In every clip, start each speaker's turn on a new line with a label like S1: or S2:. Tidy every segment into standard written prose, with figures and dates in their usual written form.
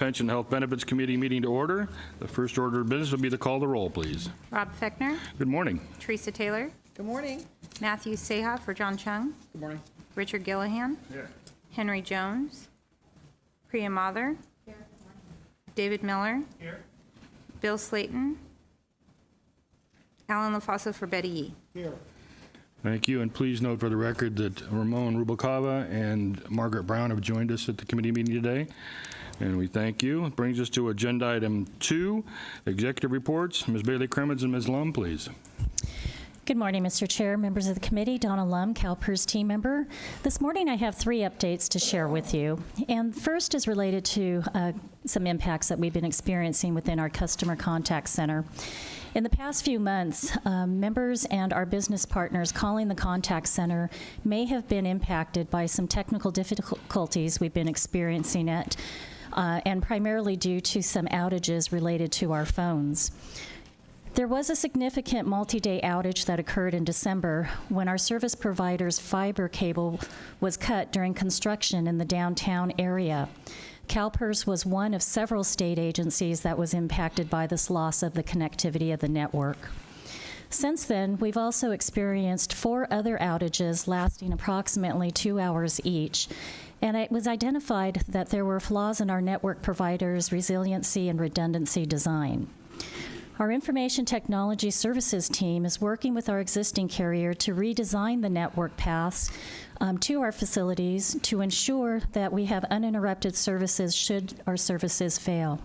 S1: Pension and Health Benefits Committee meeting to order. The first order of business will be to call the roll, please.
S2: Rob Fechner.
S1: Good morning.
S2: Teresa Taylor.
S3: Good morning.
S2: Matthew Seha for John Chung.
S3: Good morning.
S2: Richard Gillahan.
S1: Here.
S2: Henry Jones. Priya Mather. Here. David Miller.
S1: Here.
S2: Bill Slayton. Alan LaFossa for Betty Yee.
S3: Here.
S1: Thank you, and please note for the record that Ramon Rubalcava and Margaret Brown have joined us at the committee meeting today, and we thank you. It brings us to agenda item 2, executive reports. Ms. Bailey-Cremens and Ms. Lum, please.
S4: Good morning, Mr. Chair, members of the committee. Donna Lum, CalPERS team member. This morning I have 3 updates to share with you. And first is related to some impacts that we've been experiencing within our customer contact center. In the past few months, members and our business partners calling the contact center may have been impacted by some technical difficulties we've been experiencing and primarily due to some outages related to our phones. There was a significant multi-day outage that occurred in December when our service provider's fiber cable was cut during construction in the downtown area. CalPERS was one of several state agencies that was impacted by this loss of the connectivity of the network. Since then, we've also experienced 4 other outages lasting approximately 2 hours each, and it was identified that there were flaws in our network provider's resiliency and redundancy design. Our Information Technology Services team is working with our existing carrier to redesign the network paths to our facilities to ensure that we have uninterrupted services should our services fail.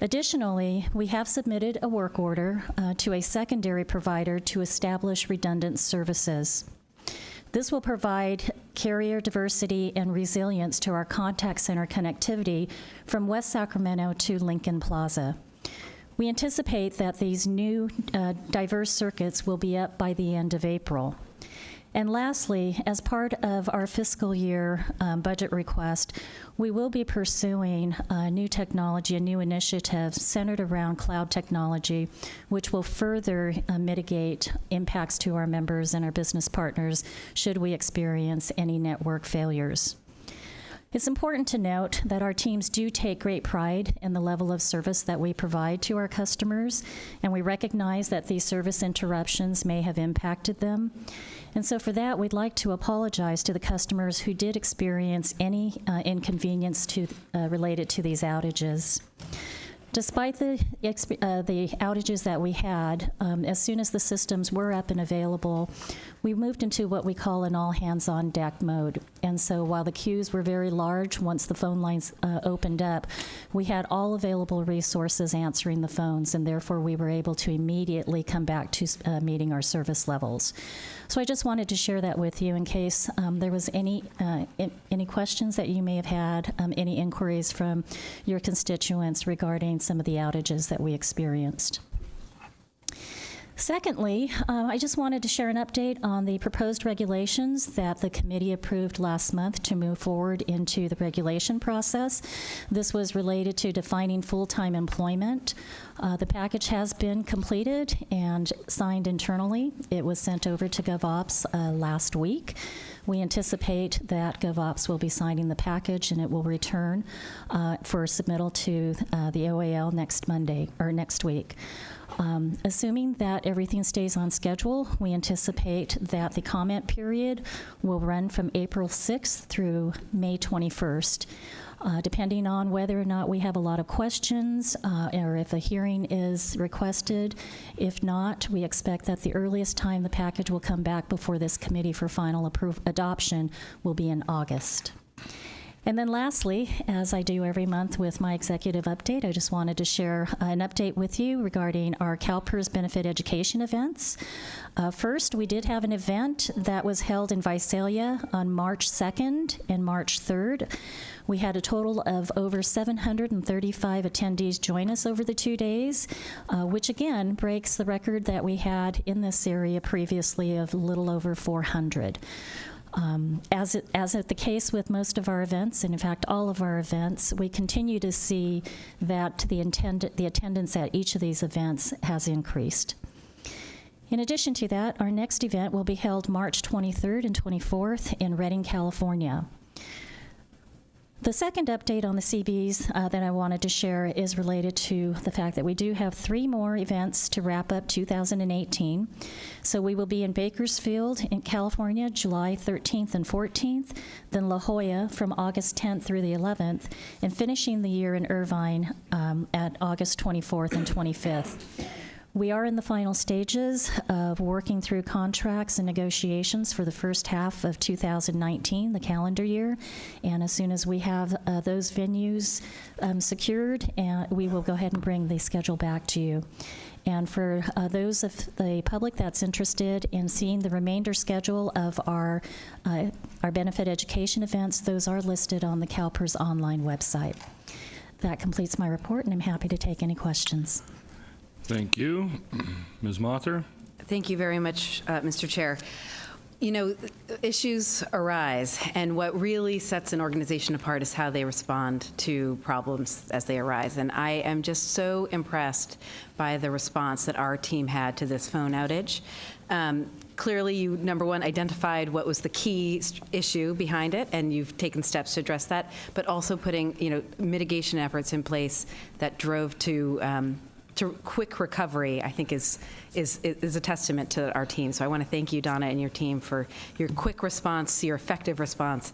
S4: Additionally, we have submitted a work order to a secondary provider to establish redundant services. This will provide carrier diversity and resilience to our contact center connectivity from West Sacramento to Lincoln Plaza. We anticipate that these new diverse circuits will be up by the end of April. And lastly, as part of our fiscal year budget request, we will be pursuing new technology, a new initiative centered around cloud technology, which will further mitigate impacts to our members and our business partners should we experience any network failures. It's important to note that our teams do take great pride in the level of service that we provide to our customers, and we recognize that these service interruptions may have impacted them. And so for that, we'd like to apologize to the customers who did experience any inconvenience related to these outages. Despite the outages that we had, as soon as the systems were up and available, we moved into what we call an all-hands-on-deck mode. And so while the queues were very large, once the phone lines opened up, we had all available resources answering the phones, and therefore we were able to immediately come back to meeting our service levels. So I just wanted to share that with you in case there was any questions that you may have had, any inquiries from your constituents regarding some of the outages that we experienced. Secondly, I just wanted to share an update on the proposed regulations that the committee approved last month to move forward into the regulation process. This was related to defining full-time employment. The package has been completed and signed internally. It was sent over to GovOps last week. We anticipate that GovOps will be signing the package and it will return for submittal to the OAL next Monday or next week. Assuming that everything stays on schedule, we anticipate that the comment period will run from April 6th through May 21st. Depending on whether or not we have a lot of questions or if a hearing is requested. If not, we expect that the earliest time the package will come back before this committee for final adoption will be in August. And then lastly, as I do every month with my executive update, I just wanted to share an update with you regarding our CalPERS benefit education events. First, we did have an event that was held in Visalia on March 2nd and March 3rd. We had a total of over 735 attendees join us over the 2 days, which again breaks the record that we had in this area previously of a little over 400. As is the case with most of our events, and in fact all of our events, we continue to see that the attendance at each of these events has increased. In addition to that, our next event will be held March 23rd and 24th in Redding, California. The second update on the CBs that I wanted to share is related to the fact that we do have 3 more events to wrap up 2018. So we will be in Bakersfield in California, July 13th and 14th, then La Jolla from August 10th through the 11th, and finishing the year in Irvine at August 24th and 25th. We are in the final stages of working through contracts and negotiations for the first half of 2019, the calendar year, and as soon as we have those venues secured, we will go ahead and bring the schedule back to you. And for those of the public that's interested in seeing the remainder schedule of our benefit education events, those are listed on the CalPERS online website. That completes my report, and I'm happy to take any questions.
S1: Thank you. Ms. Mother?
S3: Thank you very much, Mr. Chair. You know, issues arise, and what really sets an organization apart is how they respond to problems as they arise. And I am just so impressed by the response that our team had to this phone outage. Clearly, you, number one, identified what was the key issue behind it, and you've taken steps to address that, but also putting, mitigation efforts in place that drove to quick recovery, I think is a testament to our team. So I want to thank you, Donna, and your team for your quick response, your effective response.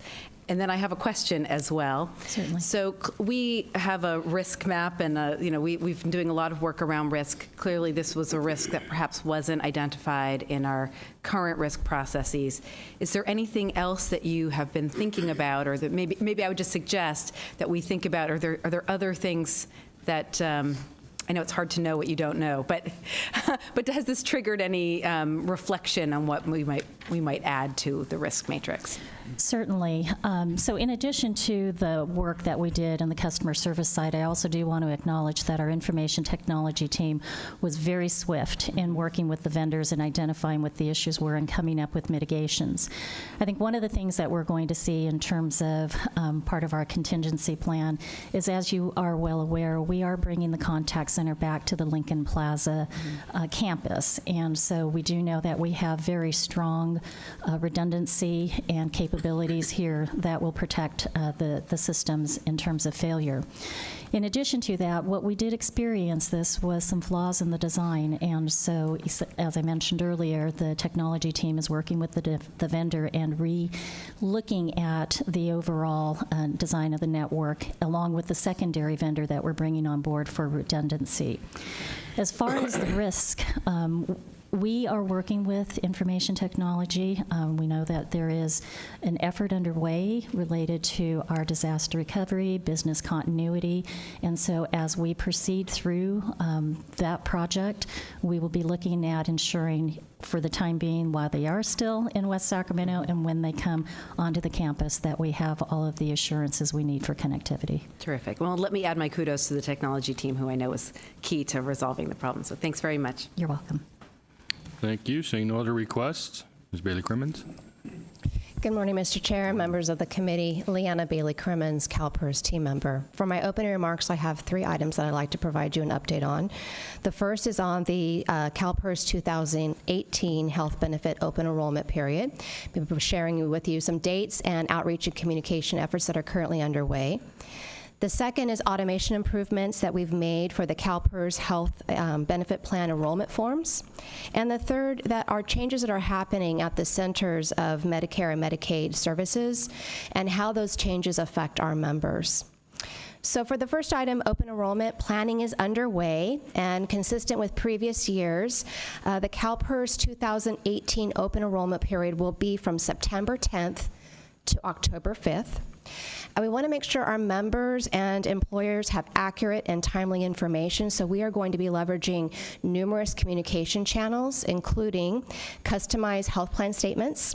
S3: And then I have a question as well.
S4: Certainly.
S3: So we have a risk map, and we've been doing a lot of work around risk. Clearly, this was a risk that perhaps wasn't identified in our current risk processes. Is there anything else that you have been thinking about, or that maybe I would just suggest that we think about? Are there other things that I know it's hard to know what you don't know, but has this triggered any reflection on what we might add to the risk matrix?
S4: Certainly. So in addition to the work that we did on the customer service side, I also do want to acknowledge that our information technology team was very swift in working with the vendors and identifying what the issues were and coming up with mitigations. I think one of the things that we're going to see in terms of part of our contingency plan is, as you are well aware, we are bringing the contact center back to the Lincoln Plaza campus. And so we do know that we have very strong redundancy and capabilities here that will protect the systems in terms of failure. In addition to that, what we did experience this was some flaws in the design, and so, as I mentioned earlier, the technology team is working with the vendor and re-looking at the overall design of the network, along with the secondary vendor that we're bringing on board for redundancy. As far as the risk, we are working with information technology. We know that there is an effort underway related to our disaster recovery, business continuity, and so as we proceed through that project, we will be looking at ensuring, for the time being, while they are still in West Sacramento and when they come onto the campus, that we have all of the assurances we need for connectivity.
S3: Terrific. Well, let me add my kudos to the technology team, who I know was key to resolving the problem. So thanks very much.
S4: You're welcome.
S1: Thank you. Seeing no other requests, Ms. Bailey-Crimmins.
S5: Good morning, Mr. Chair, members of the committee. Leanna Bailey-Crimmins, CalPERS team member. For my opening remarks, I have 3 items that I'd like to provide you an update on. The first is on the CalPERS 2018 health benefit open enrollment period. We'll be sharing with you some dates and outreach and communication efforts that are currently underway. The second is automation improvements that we've made for the CalPERS Health Benefit Plan enrollment forms. And the third, that are changes that are happening at the centers of Medicare and Medicaid services and how those changes affect our members. So for the first item, open enrollment, planning is underway, and consistent with previous years, the CalPERS 2018 open enrollment period will be from September 10th to October 5th. And we want to make sure our members and employers have accurate and timely information, so we are going to be leveraging numerous communication channels, including customized health plan statements,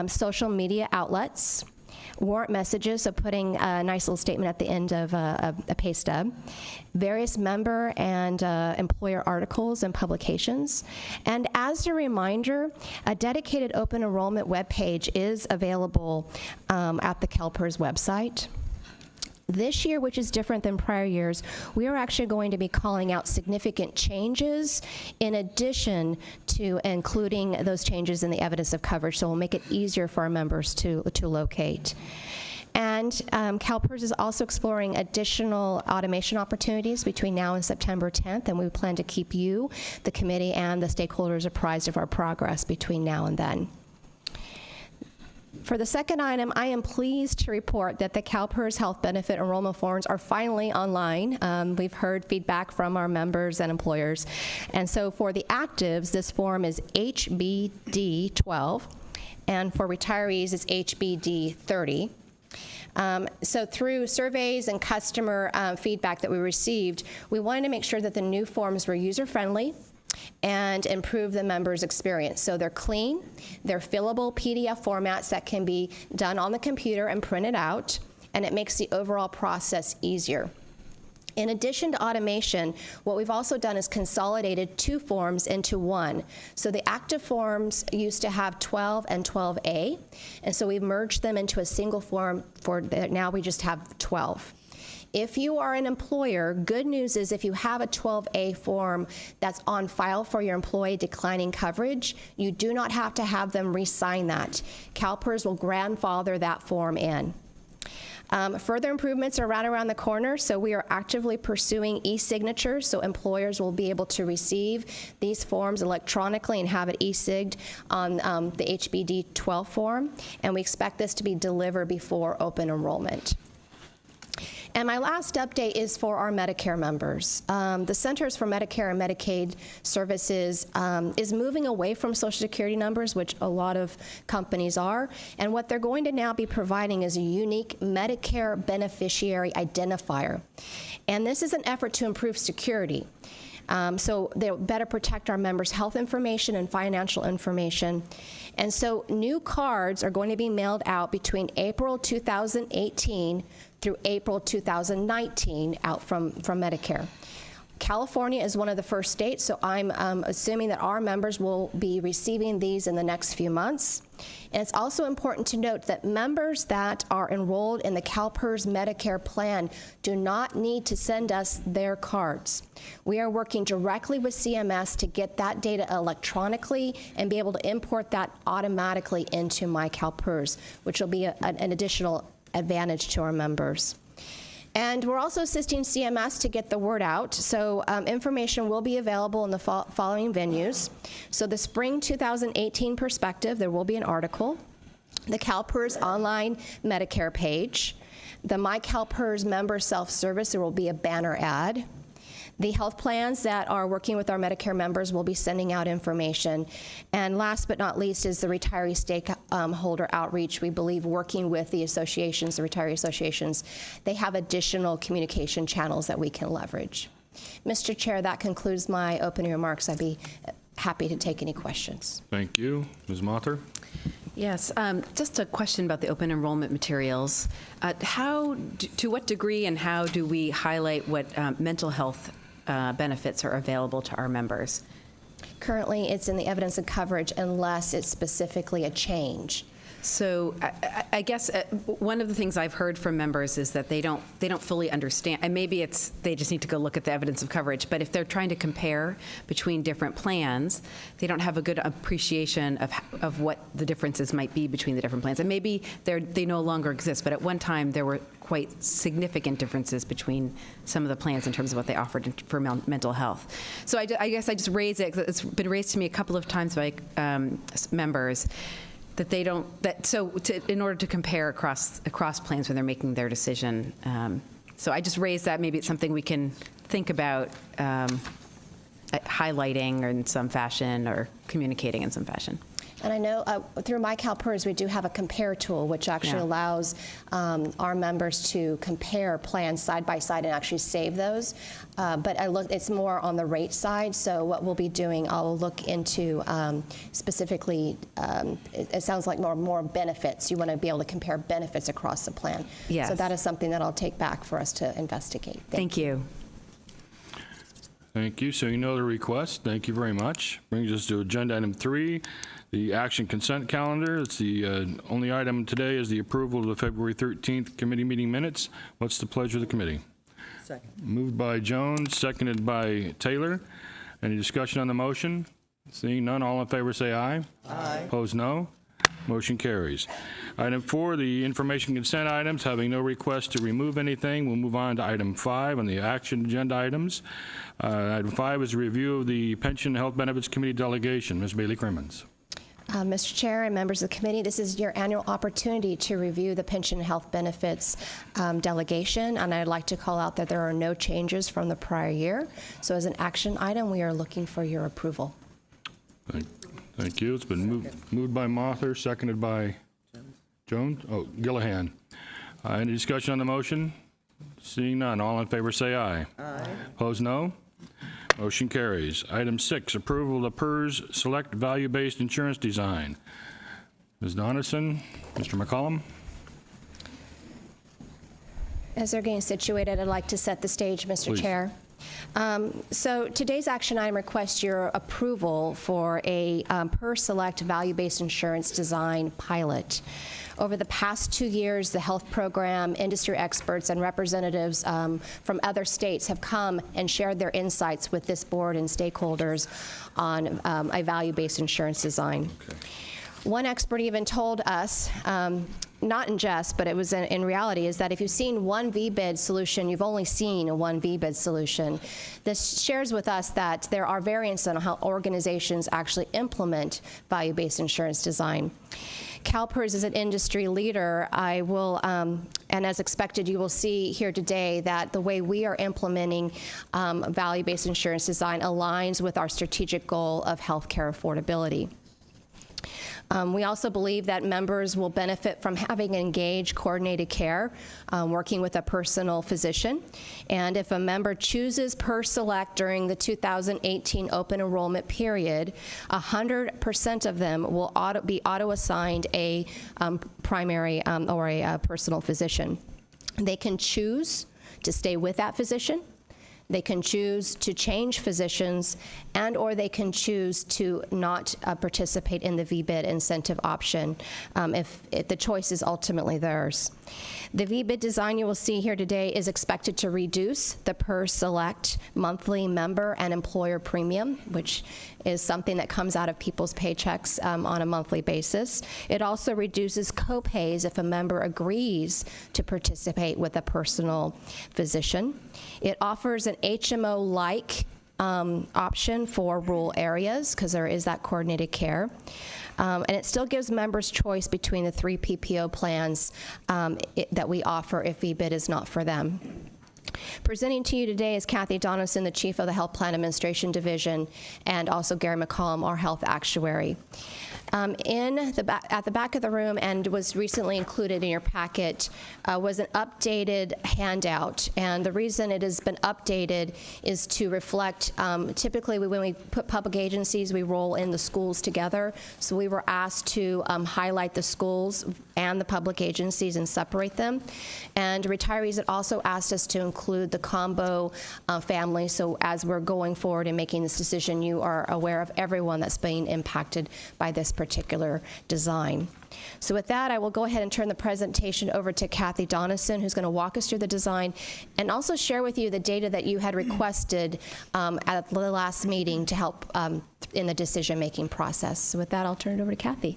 S5: social media outlets, warrant messages, so putting a nice little statement at the end of a pay stub, various member and employer articles and publications. And as a reminder, a dedicated open enrollment webpage is available at the CalPERS website. This year, which is different than prior years, we are actually going to be calling out significant changes in addition to including those changes in the evidence of coverage, so we'll make it easier for our members to locate. And And CalPERS is also exploring additional automation opportunities between now and September 10th, and we plan to keep you, the committee, and the stakeholders apprised of our progress between now and then. For the second item, I am pleased to report that the CalPERS health benefit enrollment forms are finally online. We've heard feedback from our members and employers. And so for the actives, this form is HBD 12, and for retirees, it's HBD 30. So through surveys and customer feedback that we received, we wanted to make sure that the new forms were user-friendly and improve the members' experience. So they're clean, they're fillable PDF formats that can be done on the computer and printed out, and it makes the overall process easier. In addition to automation, what we've also done is consolidated 2 forms into one. So the active forms used to have 12 and 12A, and so we've merged them into a single form now we just have 12. If you are an employer, good news is if you have a 12A form that's on file for your employee declining coverage, you do not have to have them re-sign that. CalPERS will grandfather that form in. Further improvements are right around the corner, so we are actively pursuing e-signatures, so employers will be able to receive these forms electronically and have it e-signed on the HBD 12 form, and we expect this to be delivered before open enrollment. And my last update is for our Medicare members. The Centers for Medicare and Medicaid Services is moving away from Social Security numbers, which a lot of companies are, and what they're going to now be providing is a unique Medicare beneficiary identifier. And this is an effort to improve security. So they'll better protect our members' health information and financial information. And so new cards are going to be mailed out between April 2018 through April 2019 out from Medicare. California is one of the first states, so I'm assuming that our members will be receiving these in the next few months. And it's also important to note that members that are enrolled in the CalPERS Medicare plan do not need to send us their cards. We are working directly with CMS to get that data electronically and be able to import that automatically into My CalPERS, which will be an additional advantage to our members. And we're also assisting CMS to get the word out. So information will be available in the following venues. So the spring 2018 perspective, there will be an article. The CalPERS online Medicare page. The My CalPERS member self-service, there will be a banner ad. The health plans that are working with our Medicare members will be sending out information. And last but not least is the retiree stakeholder outreach. We believe working with the associations, the retiree associations, they have additional communication channels that we can leverage. Mr. Chair, that concludes my opening remarks. I'd be happy to take any questions.
S1: Thank you. Ms. Mother?
S3: Yes, just a question about the open enrollment materials. To what degree and how do we highlight what mental health benefits are available to our members?
S5: Currently, it's in the evidence of coverage unless it's specifically a change.
S3: So I guess one of the things I've heard from members is that they don't fully understand, and maybe they just need to go look at the evidence of coverage, but if they're trying to compare between different plans, they don't have a good appreciation of what the differences might be between the different plans. And maybe they no longer exist, but at one time there were quite significant differences between some of the plans in terms of what they offered for mental health. So I guess I just raise it, 'cause it's been raised to me a couple of times by members, that they don't, in order to compare across plans when they're making their decision. So I just raised that. Maybe it's something we can think about highlighting in some fashion or communicating in some fashion.
S5: And I know through My CalPERS, we do have a compare tool, which actually allows our members to compare plans side by side and actually save those. But it's more on the rate side. So what we'll be doing, I'll look into specifically, it sounds like more benefits. You want to be able to compare benefits across the plan.
S3: Yes.
S5: So that is something that I'll take back for us to investigate.
S3: Thank you.
S1: Thank you. So you know the request. Thank you very much. Brings us to agenda item 3, the action consent calendar. It's the only item today is the approval of the February 13th committee meeting minutes. What's the pleasure of the committee?
S6: Second.
S1: Moved by Jones, seconded by Taylor. Any discussion on the motion? Seeing none, all in favor say aye.
S6: Aye.
S1: Opposed, no. Motion carries. Item 4, the information consent items. Having no request to remove anything, we'll move on to item 5 on the action agenda items. Item 5 is a review of the Pension and Health Benefits Committee delegation. Ms. Bailey Crimmins.
S5: Mr. Chair and members of the committee, this is your annual opportunity to review the pension and health benefits delegation, and I'd like to call out that there are no changes from the prior year. So as an action item, we are looking for your approval.
S1: Thank you. It's been moved by Mather, seconded by Jones. Oh, Gillihan. Any discussion on the motion? Seeing none, all in favor say aye. Aye. Opposed, no. Motion carries. Item 6, approval of the PERS Select Value-Based Insurance Design. Ms. Donaldson, Mr. McCollum.
S5: As they're getting situated, I'd like to set the stage, Mr.
S1: Please.
S5: Chair. So today's action item requests your approval for a PERS Select Value-Based Insurance Design pilot. Over the past 2 years, the health program, industry experts, and representatives from other states have come and shared their insights with this board and stakeholders on a value-based insurance design. Okay. One expert even told us, not in jest, but it was in reality, is that if you've seen one VBID solution, you've only seen one VBID solution. This shares with us that there are variants on how organizations actually implement value-based insurance design. CalPERS is an industry leader. I will, and as expected, you will see here today that the way we are implementing value-based insurance design aligns with our strategic goal of healthcare affordability. We also believe that members will benefit from having engaged coordinated care, working with a personal physician. And if a member chooses PERS Select during the 2018 open enrollment period, 100% of them will be auto-assigned a primary or a personal physician. They can choose to stay with that physician. They can choose to change physicians, and or they can choose to not participate in the VBID incentive option if the choice is ultimately theirs. The VBID design you will see here today is expected to reduce the PERS Select monthly member and employer premium, which is something that comes out of people's paychecks on a monthly basis. It also reduces copays if a member agrees to participate with a personal physician. It offers an HMO-like option for rural areas because there is that coordinated care. And it still gives members choice between the 3 PPO plans that we offer if VBID is not for them. Presenting to you today is Kathy Donaldson, the Chief of the Health Plan Administration Division, and also Gary McCollum, our Health Actuary. At the back of the room, and was recently included in your packet, was an updated handout. And the reason it has been updated is to reflect, typically when we put public agencies, we roll in the schools together. So we were asked to highlight the schools and the public agencies and separate them. And retirees had also asked us to include the combo family. So as we're going forward and making this decision, you are aware of everyone that's being impacted by this particular design. So with that, I will go ahead and turn the presentation over to Kathy Donaldson, who's going to walk us through the design and also share with you the data that you had requested at the last meeting to help in the decision-making process. So with that, I'll turn it over to Kathy.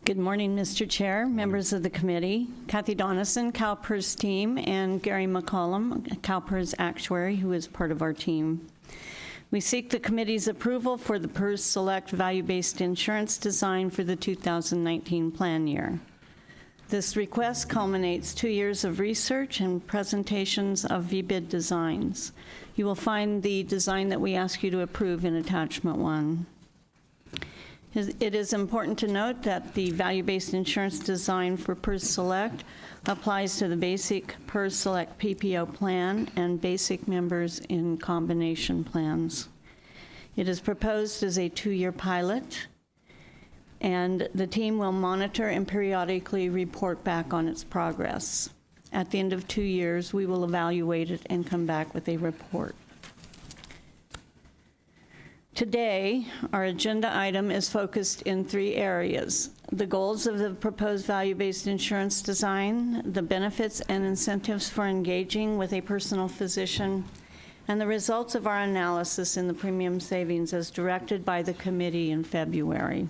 S6: Good morning, Mr. Chair, members of the committee, Kathy Donaldson, CalPERS team, and Gary McCollum, CalPERS actuary, who is part of our team. We seek the committee's approval for the PERS Select Value-Based Insurance Design for the 2019 plan year. This request culminates 2 years of research and presentations of VBID designs. You will find the design that we ask you to approve in Attachment 1. It is important to note that the value-based insurance design for PERS Select applies to the basic PERS Select PPO plan and basic members in combination plans. It is proposed as a 2-year pilot, and the team will monitor and periodically report back on its progress. At the end of 2 years, we will evaluate it and come back with a report. Today, our agenda item is focused in 3 areas: the goals of the proposed value-based insurance design, the benefits and incentives for engaging with a personal physician, and the results of our analysis in the premium savings as directed by the committee in February.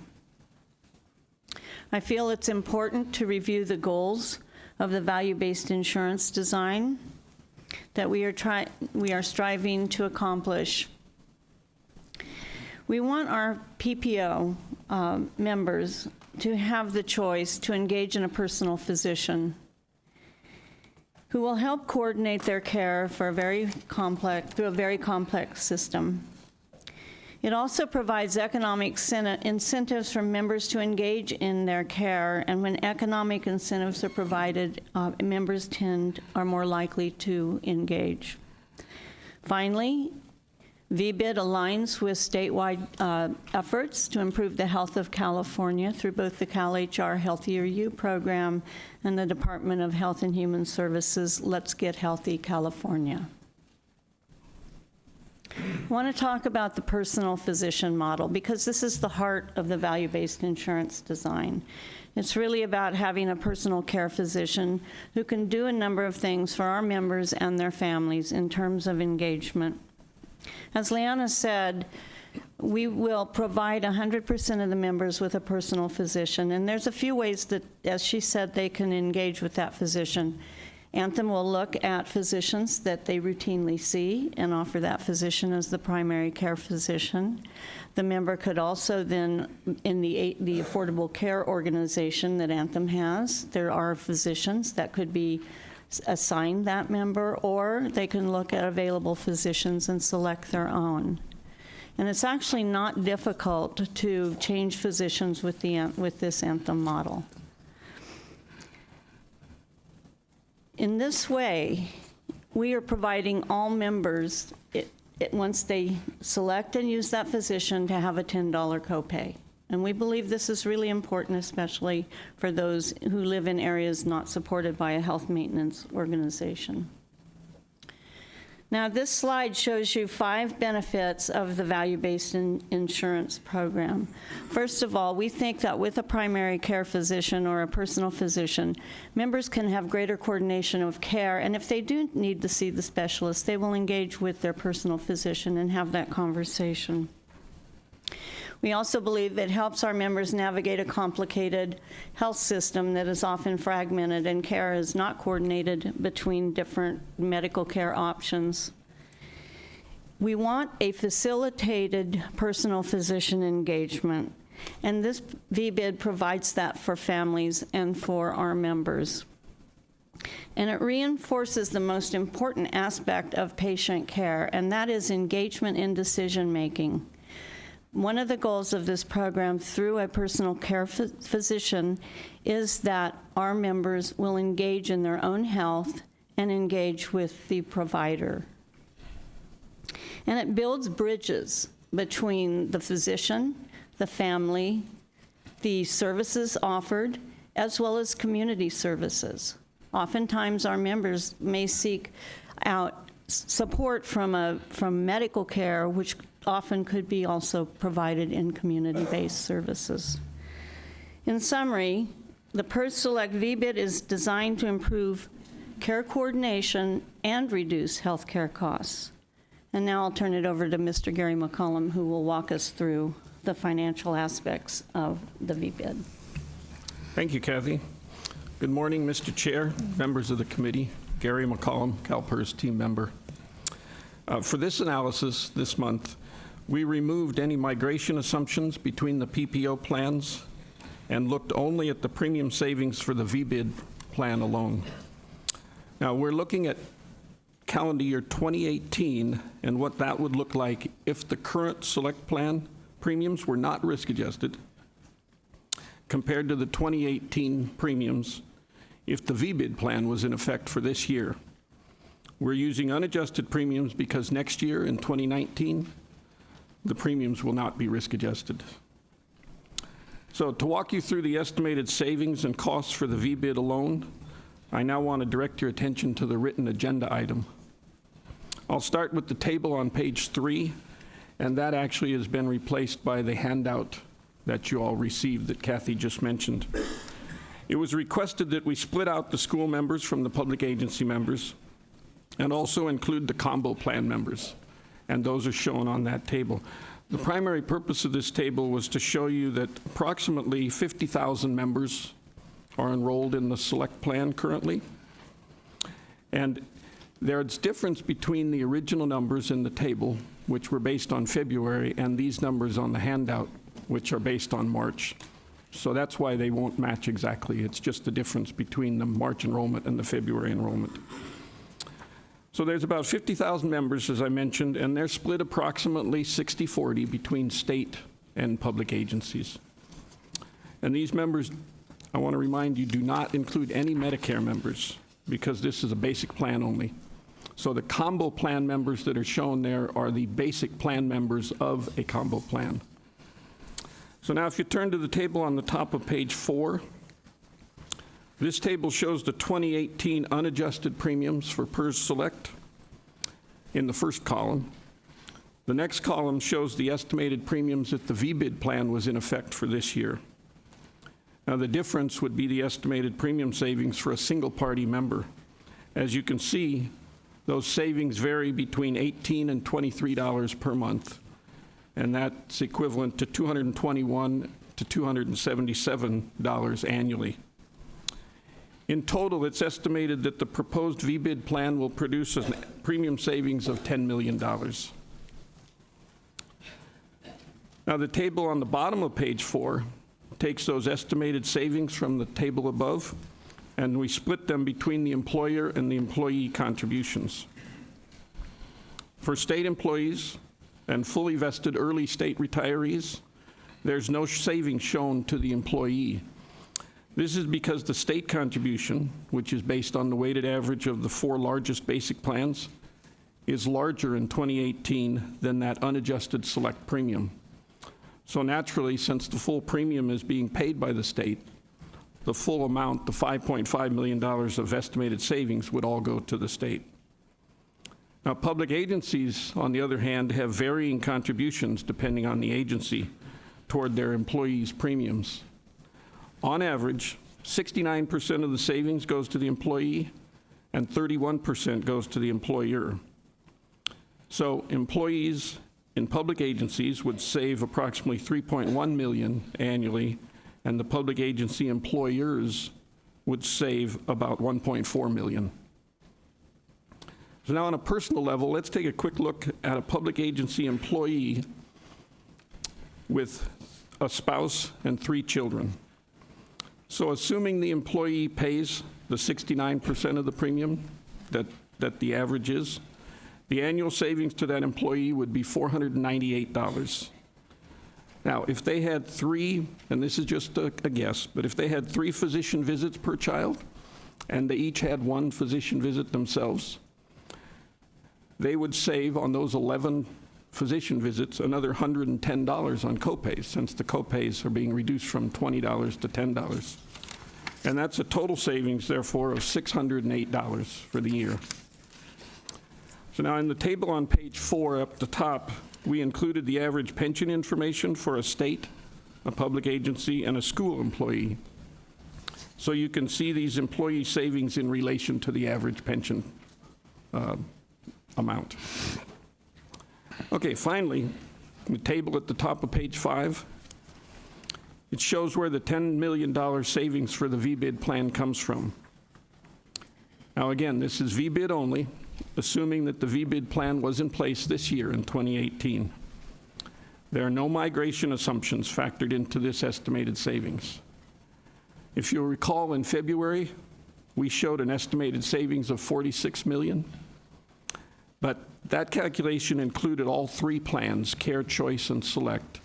S6: I feel it's important to review the goals of the value-based insurance design that we are striving to accomplish. We want our PPO members to have the choice to engage in a personal physician who will help coordinate their care through a very complex system. It also provides economic incentives for members to engage in their care, and when economic incentives are provided, members are more likely to engage. Finally, VBID aligns with statewide efforts to improve the health of California through both the CalHR Healthier You program and the Department of Health and Human Services Let's Get Healthy California. I want to talk about the personal physician model because this is the heart of the value-based insurance design. It's really about having a personal care physician who can do a number of things for our members and their families in terms of engagement. As Leanna said, we will provide 100% of the members with a personal physician, and there's a few ways that, as she said, they can engage with that physician. Anthem will look at physicians that they routinely see and offer that physician as the primary care physician. The member could also then, in the Affordable Care Organization that Anthem has, there are physicians that could be assigned that member, or they can look at available physicians and select their own. And it's actually not difficult to change physicians with this Anthem model. In this way, we are providing all members, once they select and use that physician, to have a $10 copay. And we believe this is really important, especially for those who live in areas not supported by a health maintenance organization. Now, this slide shows you 5 benefits of the value-based insurance program. First of all, we think that with a primary care physician or a personal physician, members can have greater coordination of care, and if they do need to see the specialist, they will engage with their personal physician and have that conversation. We also believe it helps our members navigate a complicated health system that is often fragmented and care is not coordinated between different medical care options. We want a facilitated personal physician engagement, and this VBID provides that for families and for our members. And it reinforces the most important aspect of patient care, and that is engagement in decision-making. One of the goals of this program through a personal care physician is that our members will engage in their own health and engage with the provider. And it builds bridges between the physician, the family, the services offered, as well as community services. Oftentimes, our members may seek out support from medical care, which often could be also provided in community-based services. In summary, the PERS Select VBID is designed to improve care coordination and reduce healthcare costs. And now I'll turn it over to Mr. Gary McCollum, who will walk us through the financial aspects of the VBID.
S7: Thank you, Kathy. Good morning, Mr. Chair, members of the committee. Gary McCollum, CalPERS team member. For this analysis this month, we removed any migration assumptions between the PPO plans and looked only at the premium savings for the VBID plan alone. Now, we're looking at calendar year 2018 and what that would look like if the current Select plan premiums were not risk adjusted compared to the 2018 premiums if the VBID plan was in effect for this year. We're using unadjusted premiums because next year in 2019, the premiums will not be risk adjusted. So to walk you through the estimated savings and costs for the VBID alone, I now want to direct your attention to the written agenda item. I'll start with the table on page 3, and that actually has been replaced by the handout that you all received that Kathy just mentioned. It was requested that we split out the school members from the public agency members and also include the combo plan members, and those are shown on that table. The primary purpose of this table was to show you that approximately 50,000 members are enrolled in the Select plan currently, and there's difference between the original numbers in the table, which were based on February, and these numbers on the handout, which are based on March. So that's why they won't match exactly. It's just the difference between the March enrollment and the February enrollment. So there's about 50,000 members, as I mentioned, and they're split approximately 60-40 between state and public agencies. And these members, I want to remind you, do not include any Medicare members, because this is a basic plan only. So the combo plan members that are shown there are the basic plan members of a combo plan. So now if you turn to the table on the top of page 4, this table shows the 2018 unadjusted premiums for PERS Select in the first column. The next column shows the estimated premiums if the VBID plan was in effect for this year. Now the difference would be the estimated premium savings for a single party member. As you can see, those savings vary between $18 and $23 per month, and that's equivalent to $221 to $277 annually. In total, it's estimated that the proposed VBID plan will produce a premium savings of $10 million. Now, the table on the bottom of page 4 takes those estimated savings from the table above, and we split them between the employer and the employee contributions. For state employees and fully vested early state retirees, there's no savings shown to the employee. This is because the state contribution, which is based on the weighted average of the 4 largest basic plans, is larger in 2018 than that unadjusted Select premium. So naturally, since the full premium is being paid by the state, the full amount, the $5.5 million of estimated savings, would all go to the state. Now, public agencies, on the other hand, have varying contributions depending on the agency toward their employees' premiums. On average, 69% of the savings goes to the employee and 31% goes to the employer. So employees in public agencies would save approximately $3.1 million annually, and the public agency employers would save about $1.4 million. So now on a personal level, let's take a quick look at a public agency employee with a spouse and 3 children. So assuming the employee pays the 69% of the premium that the average is, the annual savings to that employee would be $498. Now, if they had 3, and this is just a guess, but if they had 3 physician visits per child, and they each had 1 physician visit themselves, they would save on those 11 physician visits another $110 on copays, since the copays are being reduced from $20 to $10. And that's a total savings, therefore, of $608 for the year. So now in the table on page 4 up the top, we included the average pension information for a state, a public agency, and a school employee. So you can see these employee savings in relation to the average pension amount. Okay, finally, the table at the top of page 5, it shows where the $10 million savings for the VBID plan comes from. Now again, this is VBID only, assuming that the VBID plan was in place this year in 2018. There are no migration assumptions factored into this estimated savings. If you'll recall, in February, we showed an estimated savings of $46 million, but that calculation included all 3 plans, Care, Choice, and Select,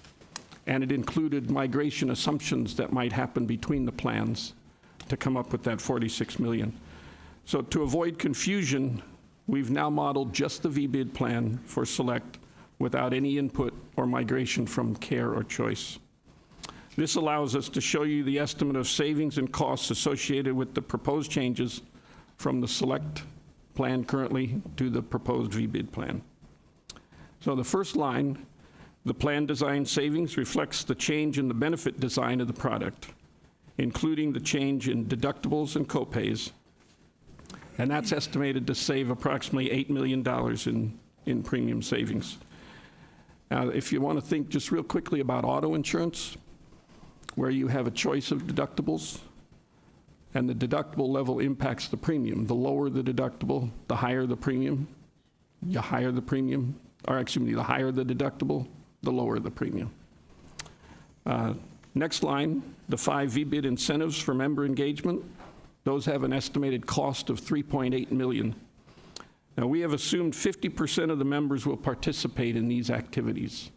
S7: and it included migration assumptions that might happen between the plans to come up with that $46 million. So to avoid confusion, we've now modeled just the VBID plan for Select without any input or migration from Care or Choice. This allows us to show you the estimate of savings and costs associated with the proposed changes from the Select plan currently to the proposed VBID plan. So the first line, the plan design savings, reflects the change in the benefit design of the product, including the change in deductibles and copays, and that's estimated to save approximately $8 million in premium savings. Now, if you want to think just real quickly about auto insurance, where you have a choice of deductibles, and the deductible level impacts the premium. The lower the deductible, the higher the premium. The higher the premium, or excuse me, the higher the deductible, the lower the premium. Next line, the 5 VBID incentives for member engagement. Those have an estimated cost of $3.8 million. Now, we have assumed 50% of the members will participate in these activities.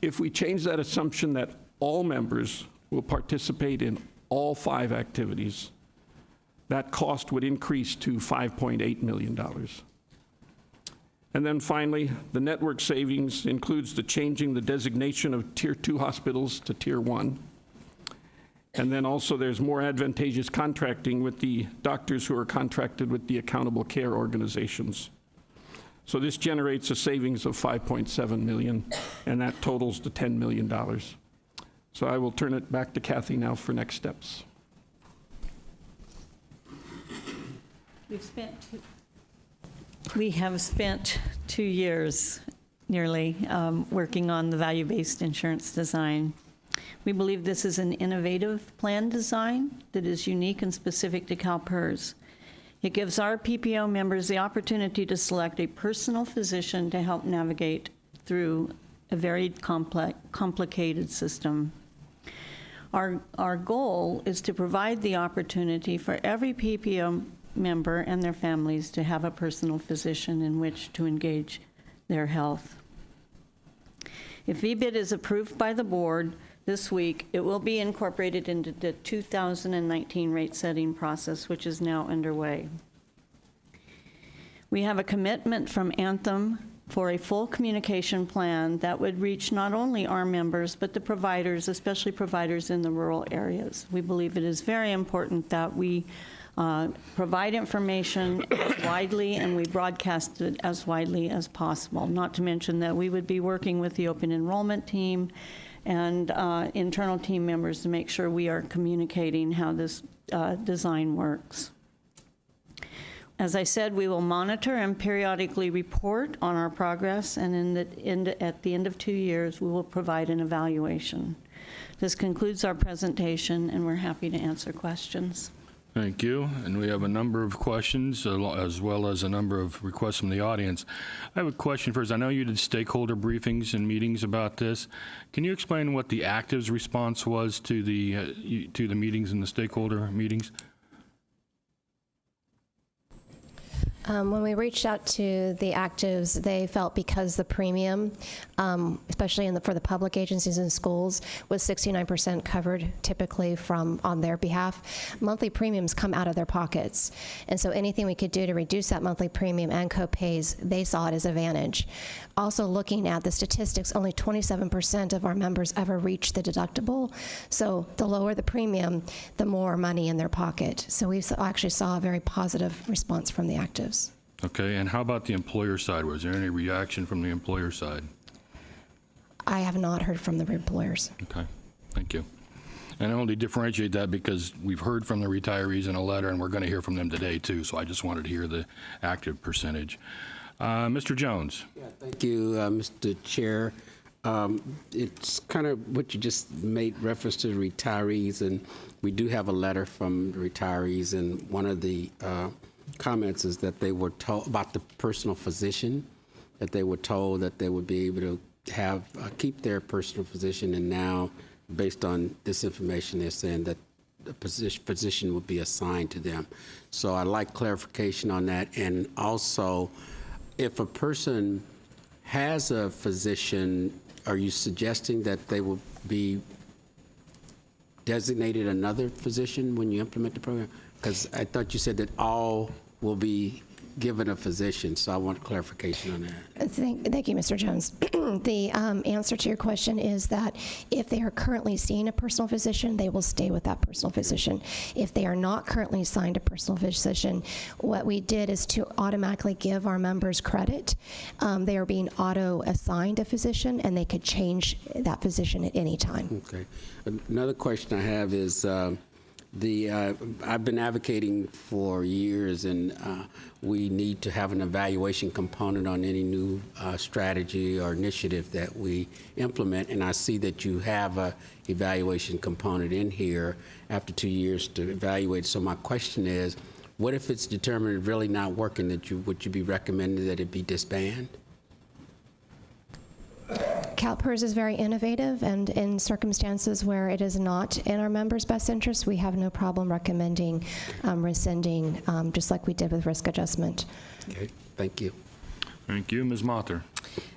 S7: If we change that assumption that all members will participate in all 5 activities, that cost would increase to $5.8 million. And then finally, the network savings includes the changing the designation of Tier 2 hospitals to Tier 1. And then also there's more advantageous contracting with the doctors who are contracted with the accountable care organizations. So this generates a savings of $5.7 million, and that totals to $10 million. So I will turn it back to Kathy now for next steps.
S6: We have spent 2 years nearly working on the value-based insurance design. We believe this is an innovative plan design that is unique and specific to CalPERS. It gives our PPO members the opportunity to select a personal physician to help navigate through a very complicated system. Our goal is to provide the opportunity for every PPO member and their families to have a personal physician in which to engage their health. If VBID is approved by the board this week, it will be incorporated into the 2019 rate setting process, which is now underway. We have a commitment from Anthem for a full communication plan that would reach not only our members, but the providers, especially providers in the rural areas. We believe it is very important that we provide information as widely and we broadcast it as widely as possible, not to mention that we would be working with the open enrollment team and internal team members to make sure we are communicating how this design works. As I said, we will monitor and periodically report on our progress, and at the end of 2 years, we will provide an evaluation. This concludes our presentation, and we're happy to answer questions.
S1: Thank you. And we have a number of questions as well as a number of requests from the audience. I have a question first. I know you did stakeholder briefings and meetings about this. Can you explain what the actives response was to the meetings and the stakeholder meetings?
S5: When we reached out to the actives, they felt because the premium, especially for the public agencies and schools, was 69% covered typically on their behalf, monthly premiums come out of their pockets. And so anything we could do to reduce that monthly premium and co-pays, they saw it as an advantage. Also looking at the statistics, only 27% of our members ever reach the deductible. So the lower the premium, the more money in their pocket. So we actually saw a very positive response from the actives.
S1: Okay, and how about the employer side? Was there any reaction from the employer side?
S5: I have not heard from the employers.
S1: Okay, thank you. And I only differentiate that because we've heard from the retirees in a letter, and we're going to hear from them today, too, so I just wanted to hear the active percentage. Mr. Jones.
S8: Yeah, thank you, Mr. Chair. It's kind of what you just made reference to the retirees, and we do have a letter from the retirees, and one of the comments is that they were told about the personal physician, that they were told that they would be able to have keep their personal physician, and now, based on this information, they're saying that the physician would be assigned to them. So I'd like clarification on that, and also, if a person has a physician, are you suggesting that they will be designated another physician when you implement the program? Because I thought you said that all will be given a physician, so I want clarification on that.
S5: Thank you, Mr. Jones. The answer to your question is that if they are currently seeing a personal physician, they will stay with that personal physician. If they are not currently assigned a personal physician, what we did is to automatically give our members credit. They are being auto-assigned a physician, and they could change that physician at any time.
S8: Okay. Another question I have is, I've been advocating for years, and we need to have an evaluation component on any new strategy or initiative that we implement. And I see that you have a evaluation component in here after 2 years to evaluate. So my question is, what if it's determined it's really not working? Would you be recommending that it be disbanded?
S5: CalPERS is very innovative, and in circumstances where it is not in our members' best interest, we have no problem recommending rescinding, just like we did with risk adjustment.
S8: Okay, thank you.
S1: Thank you. Ms. Mother.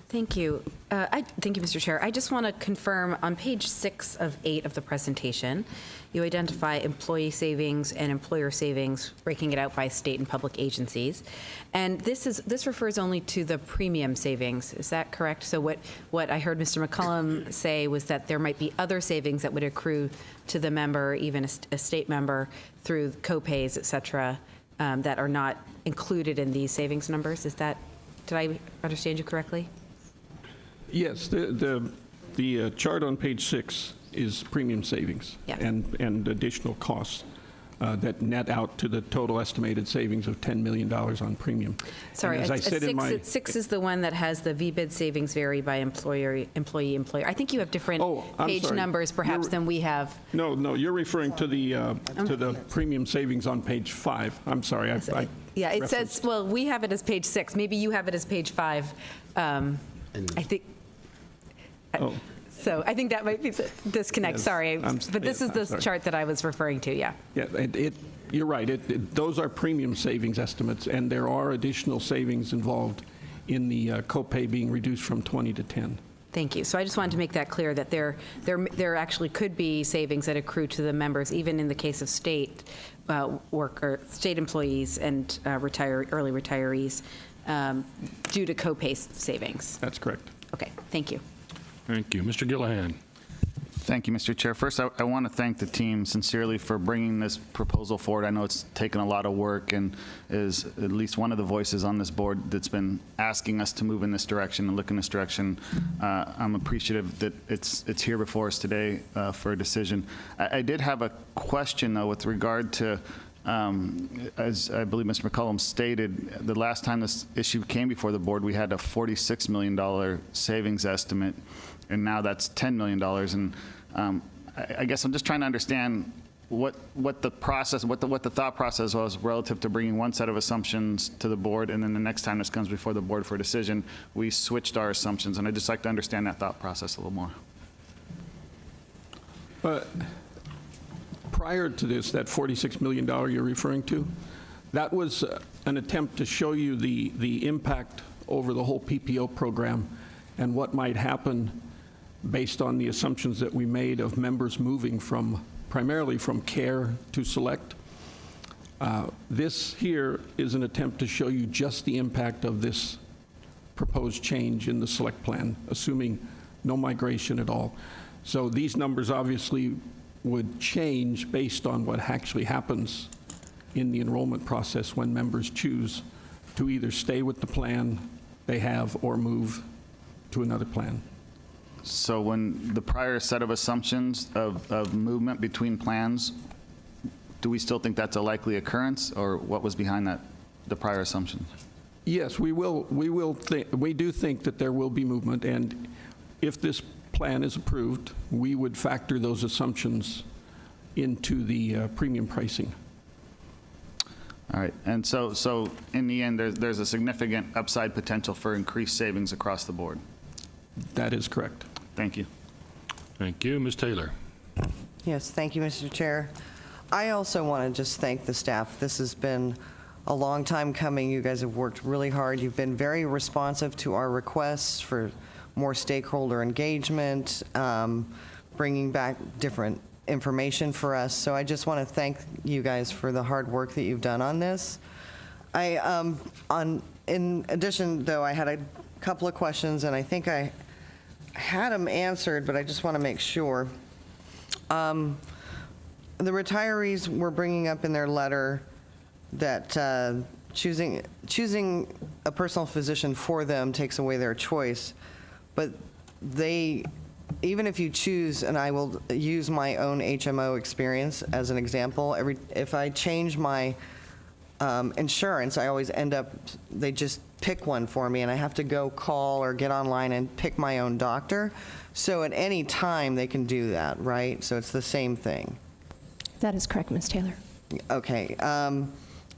S3: Thank you. Thank you, Mr. Chair. I just want to confirm on page 6 of 8 of the presentation, you identify employee savings and employer savings, breaking it out by state and public agencies. And this refers only to the premium savings. Is that correct? So what I heard Mr. McCollum say was that there might be other savings that would accrue to the member, even a state member, through copays, et cetera, that are not included in these savings numbers. Did I understand you correctly?
S7: Yes, the chart on page 6 is premium savings
S3: Yeah.
S7: and additional costs that net out to the total estimated savings of $10 million on premium.
S3: Sorry,
S7: And as I said in my
S3: 6 is the one that has the VBID savings vary by employer, employee, employer. I think you have different
S7: I'm
S3: page
S7: sorry.
S3: numbers perhaps than we have.
S7: No, you're referring to the premium savings on page 5. I'm sorry. I
S3: Yeah, it
S7: referenced-
S3: says, well, we have it as page 6. Maybe you have it as page 5. I think.
S7: Oh.
S3: So I think that might be the disconnect.
S7: Yes,
S3: Sorry, but this is
S7: I'm
S3: the
S7: sorry.
S3: chart that I was referring to. Yeah.
S7: Yeah, you're right. Those are premium savings estimates, and there are additional savings involved in the copay being reduced from 20 to 10.
S3: Thank you. So I just wanted to make that clear that there actually could be savings that accrue to the members, even in the case of state state employees and early retirees, due to copay savings.
S7: That's correct.
S3: Okay. Thank you.
S1: Thank you. Mr. Gillihan.
S9: Thank you, Mr. Chair. First, I want to thank the team sincerely for bringing this proposal forward. I know it's taken a lot of work and is at least one of the voices on this board that's been asking us to move in this direction and look in this direction. I'm appreciative that it's here before us today for a decision. I did have a question, though, with regard to as I believe Mr. McCollum stated, the last time this issue came before the board, we had a $46 million savings estimate, and now that's $10 million. And I guess I'm just trying to understand what the process, what the thought process was relative to bringing one set of assumptions to the board, and then the next time this comes before the board for a decision, we switched our assumptions. And I'd just like to understand that thought process a little more.
S7: Prior to this, that $46 million you're referring to, that was an attempt to show you the impact over the whole PPO program and what might happen based on the assumptions that we made of members moving primarily from care to select. This here is an attempt to show you just the impact of this proposed change in the select plan, assuming no migration at all. So these numbers obviously would change based on what actually happens in the enrollment process when members choose to either stay with the plan they have or move to another plan.
S9: So when the prior set of assumptions of movement between plans, do we still think that's a likely occurrence, or what was behind that, the prior assumptions?
S7: Yes, we do think that there will be movement, and if this plan is approved, we would factor those assumptions into the premium pricing.
S9: All right, and so in the end, there's a significant upside potential for increased savings across the board.
S7: That is correct.
S9: Thank you.
S1: Thank you. Ms. Taylor.
S10: Yes, thank you, Mr. Chair. I also want to just thank the staff. This has been a long time coming. You guys have worked really hard. You've been very responsive to our requests for more stakeholder engagement, bringing back different information for us. So I just want to thank you guys for the hard work that you've done on this. In addition, though, I had a couple of questions, and I think I had them answered, but I just want to make sure. The retirees were bringing up in their letter that choosing a personal physician for them takes away their choice, but they even if you choose, and I will use my own HMO experience as an example, if I change my insurance, I always end up, they just pick one for me, and I have to go call or get online and pick my own doctor. So at any time, they can do that, right? So it's the same thing.
S5: That is correct, Ms. Taylor.
S10: Okay.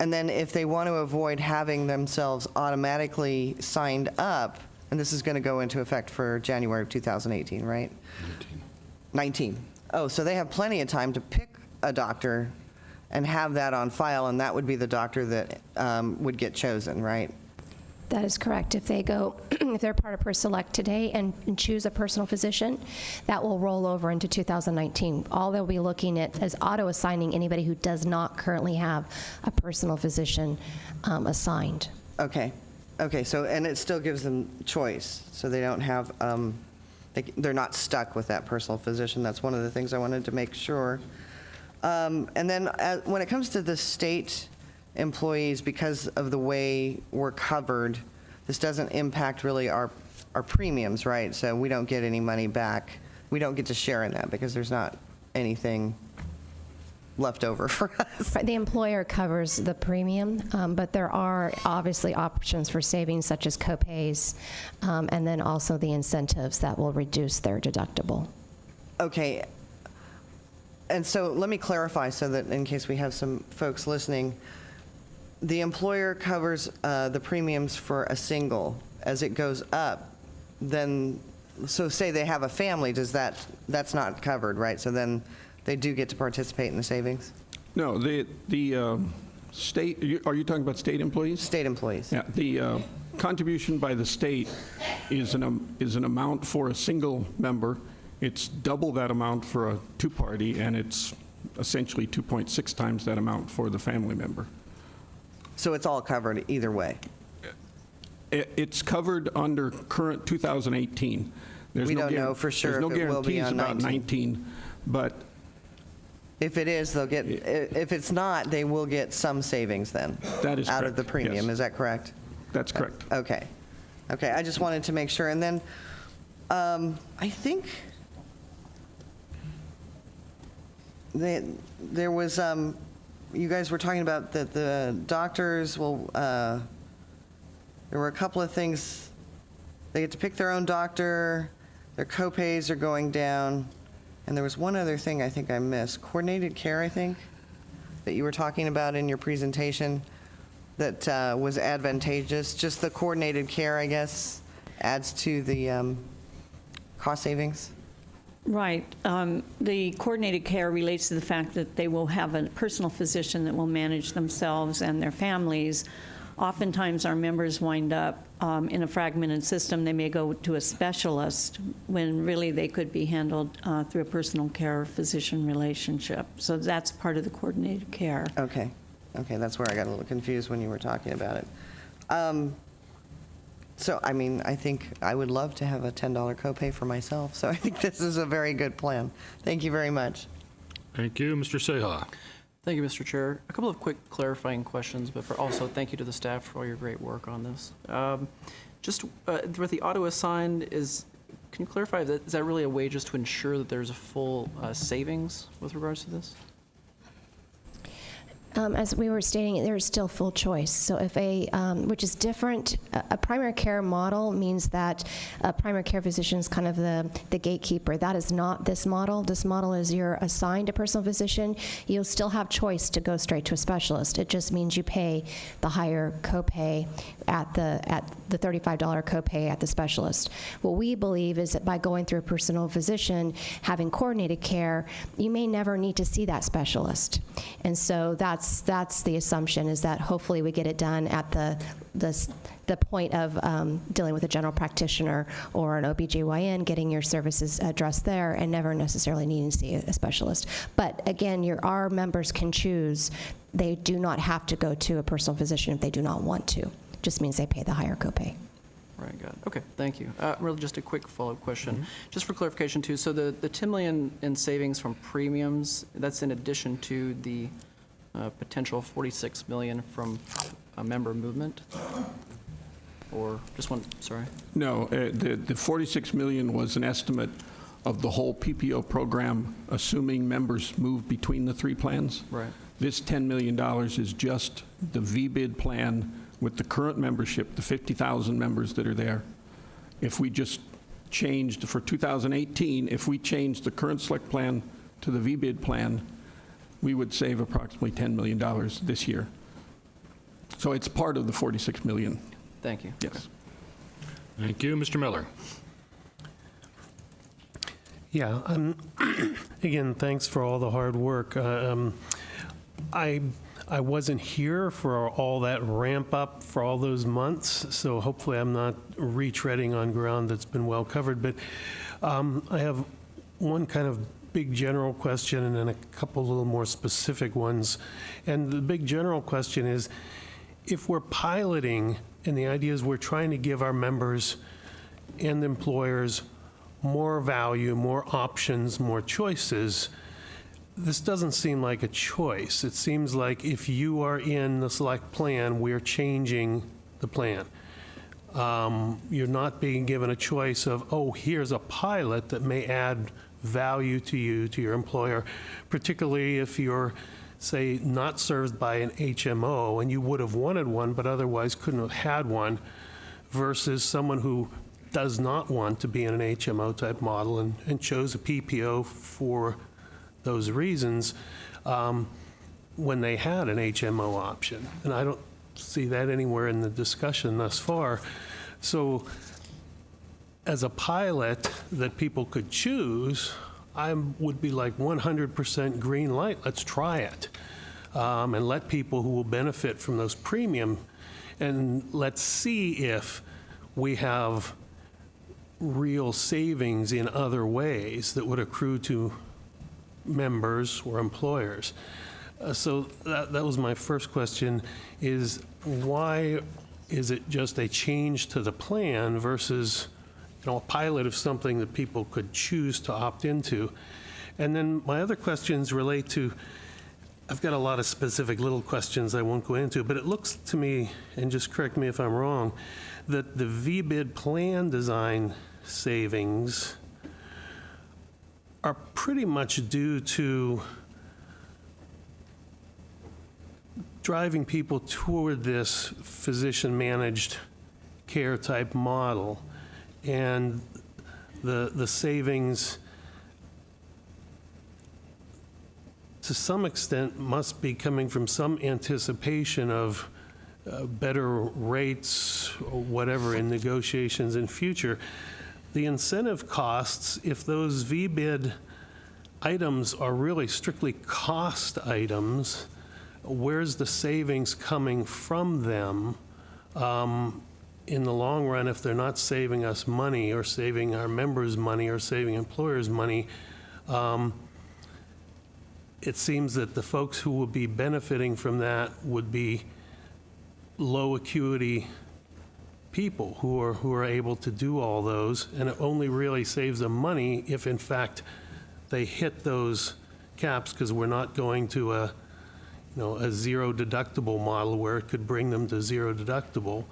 S10: And then if they want to avoid having themselves automatically signed up, and this is going to go into effect for January of 2018, right? 19. Oh, so they have plenty of time to pick a doctor and have that on file, and that would be the doctor that would get chosen, right?
S5: That is correct. If they go, if they're part of PERS Select today and choose a personal physician, that will roll over into 2019. All they'll be looking at is auto-assigning anybody who does not currently have a personal physician assigned.
S10: Okay. Okay, so, and it still gives them choice, so they don't have, they're not stuck with that personal physician. That's one of the things I wanted to make sure. And then when it comes to the state employees, because of the way we're covered, this doesn't impact really our premiums, right? So we don't get any money back. We don't get to share in that because there's not anything left over for us.
S5: The employer covers the premium, but there are obviously options for savings such as copays, and then also the incentives that will reduce their deductible.
S10: Okay. And so let me clarify so that in case we have some folks listening, the employer covers the premiums for a single. As it goes up, then, so say they have a family, that's not covered, right? So then they do get to participate in the savings?
S7: No, the state, are you talking about state employees?
S10: State employees.
S7: Yeah, the contribution by the state is an amount for a single member. It's double that amount for a two-party, and it's essentially 2.6 times that amount for the family member.
S10: So it's all covered either way?
S7: It's covered under current 2018.
S10: We don't know for sure if it will be on 19.
S7: There's no guarantees about 19, but
S10: if it is, they'll get, if it's not, they will get some savings then?
S7: That is
S10: out of the
S7: correct,
S10: premium,
S7: yes.
S10: is that correct?
S7: That's correct.
S10: Okay. Okay, I just wanted to make sure. And then I think there was, you guys were talking about that the doctors will, there were a couple of things. They get to pick their own doctor, their copays are going down, and there was one other thing I think I missed. Coordinated care, I think, that you were talking about in your presentation that was advantageous. Just the coordinated care, I guess, adds to the cost savings?
S6: Right. The coordinated care relates to the fact that they will have a personal physician that will manage themselves and their families. Oftentimes, our members wind up in a fragmented system. They may go to a specialist when really they could be handled through a personal care physician relationship. So that's part of the coordinated care.
S10: Okay. Okay, that's where I got a little confused when you were talking about it. So, I mean, I think I would love to have a $10 copay for myself, so I think this is a very good plan. Thank you very much.
S1: Thank you. Mr. Seha.
S11: Thank you, Mr. Chair. A couple of quick clarifying questions, but also thank you to the staff for all your great work on this. Just with the auto-assigned, can you clarify, is that really a way just to ensure that there's a full savings with regards to this?
S5: As we were stating, there is still full choice. So if which is different, a primary care model means that a primary care physician is kind of the gatekeeper. That is not this model. This model is you're assigned a personal physician. You'll still have choice to go straight to a specialist. It just means you pay the higher copay at the $35 copay at the specialist. What we believe is that by going through a personal physician, having coordinated care, you may never need to see that specialist. And so that's the assumption, is that hopefully we get it done at the point of dealing with a general practitioner or an OBGYN, getting your services addressed there and never necessarily needing to see a specialist. But again, our members can choose. They do not have to go to a personal physician if they do not want to. Just means they pay the higher copay.
S11: Right, got it. Okay, thank you. Really just a quick follow-up question. Just for clarification too, so the $10 million in savings from premiums, that's in addition to the potential $46 million from a member movement? Or just one, sorry?
S7: No, the $46 million was an estimate of the whole PPO program, assuming members move between the three plans.
S11: Right.
S7: This $10 million is just the VBID plan with the current membership, the 50,000 members that are there. If we just changed for 2018, if we changed the current select plan to the VBID plan, we would save approximately $10 million this year. So it's part of the $46 million.
S11: Thank you.
S7: Yes.
S1: Thank you. Mr. Miller.
S12: Yeah, again, thanks for all the hard work. I wasn't here for all that ramp up for all those months, so hopefully I'm not retreading on ground that's been well covered. But I have one kind of big general question and then a couple little more specific ones. And the big general question is, if we're piloting, and the idea is we're trying to give our members and employers more value, more options, more choices, this doesn't seem like a choice. It seems like if you are in the select plan, we're changing the plan. You're not being given a choice of, oh, here's a pilot that may add value to you, to your employer, particularly if you're, say, not served by an HMO and you would have wanted one but otherwise couldn't have had one, versus someone who does not want to be in an HMO type model and chose a PPO for those reasons when they had an HMO option. And I don't see that anywhere in the discussion thus far. So as a pilot that people could choose, I would be like 100% green light. Let's try it. And let people who will benefit from those premium, and let's see if we have real savings in other ways that would accrue to members or employers. So that was my first question, is why is it just a change to the plan versus, you know, a pilot of something that people could choose to opt into? And then my other questions relate to, I've got a lot of specific little questions I won't go into, but it looks to me, and just correct me if I'm wrong, that the VBID plan design savings are pretty much due to driving people toward this physician-managed care type model. And the savings, to some extent, must be coming from some anticipation of better rates or whatever in negotiations in future. The incentive costs, if those VBID items are really strictly cost items, where's the savings coming from them? In the long run, if they're not saving us money or saving our members money or saving employers money, it seems that the folks who will be benefiting from that would be low acuity people who are able to do all those, and it only really saves them money if in fact they hit those caps, because we're not going to a zero deductible model where it could bring them to zero deductible.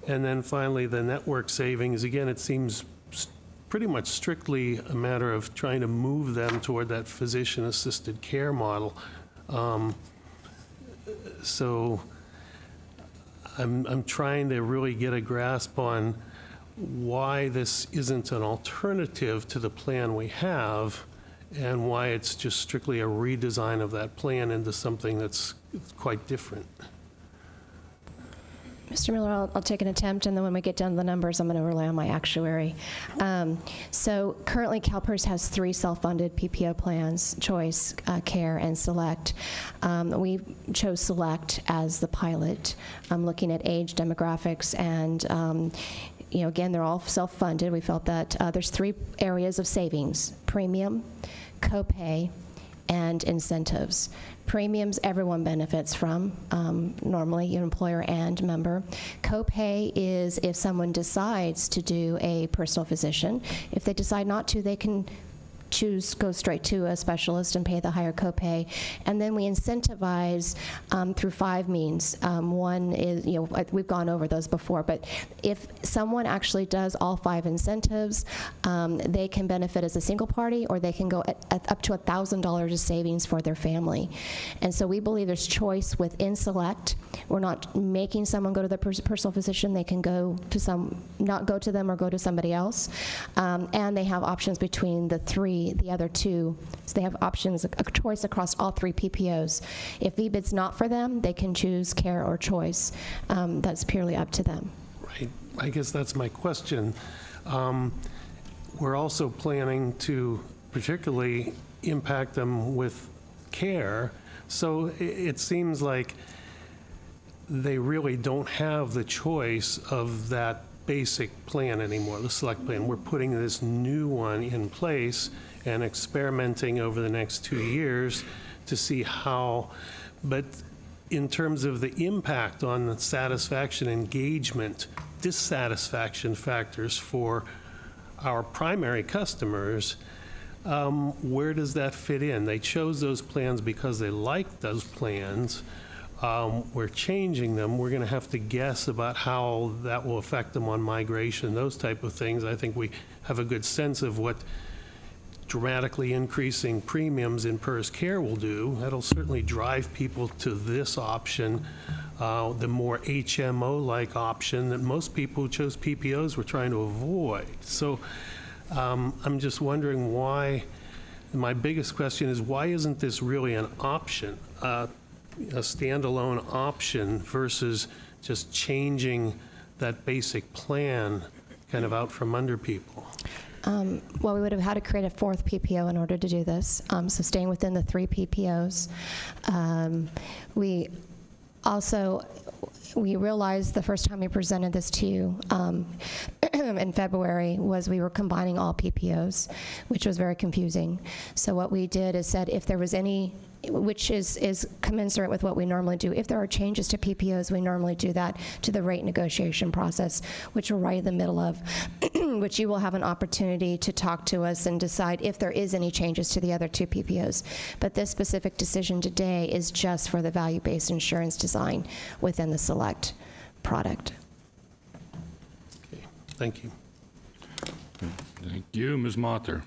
S12: And then finally, the network savings, again, it seems pretty much strictly a matter of trying to move them toward that physician-assisted care model. So I'm trying to really get a grasp on why this isn't an alternative to the plan we have, and why it's just strictly a redesign of that plan into something that's quite different.
S5: Mr. Miller, I'll take an attempt, and then when we get down to the numbers, I'm going to rely on my actuary. So currently, CalPERS has 3 self-funded PPO plans: Choice, Care, and Select. We chose Select as the pilot, looking at age, demographics, and again, they're all self-funded. We felt that there's 3 areas of savings: premium, copay, and incentives. Premiums, everyone benefits from, normally an employer and member. Copay is if someone decides to do a personal physician. If they decide not to, they can go straight to a specialist and pay the higher copay. And then we incentivize through 5 means. One is, we've gone over those before, but if someone actually does all 5 incentives, they can benefit as a single party, or they can go at up to $1,000 of savings for their family. And so we believe there's choice within Select. We're not making someone go to their personal physician. They can go to not go to them or go to somebody else. And they have options between the other 2. So they have options, a choice across all 3 PPOs. If VBID's not for them, they can choose care or choice. That's purely up to them.
S12: Right. I guess that's my question. We're also planning to particularly impact them with care. So it seems like they really don't have the choice of that basic plan anymore, the Select plan. We're putting this new one in place and experimenting over the next 2 years to see how, but in terms of the impact on the satisfaction, engagement, dissatisfaction factors for our primary customers, where does that fit in? They chose those plans because they liked those plans. We're changing them. We're going to have to guess about how that will affect them on migration, those type of things. I think we have a good sense of what dramatically increasing premiums in PERS care will do. That'll certainly drive people to this option, the more HMO-like option that most people who chose PPOs were trying to avoid. So I'm just wondering why, my biggest question is, why isn't this really an option, a standalone option, versus just changing that basic plan kind of out from under people?
S5: Well, we would have had to create a 4th PPO in order to do this, so staying within the 3 PPOs. We realized the first time we presented this to you in February was we were combining all PPOs, which was very confusing. So what we did is said if there was any, which is commensurate with what we normally do. If there are changes to PPOs, we normally do that to the rate negotiation process, which we're right in the middle of, which you will have an opportunity to talk to us and decide if there is any changes to the other 2 PPOs. But this specific decision today is just for the value-based insurance design within the Select product.
S12: Okay, thank you.
S1: Thank you. Ms. Mother.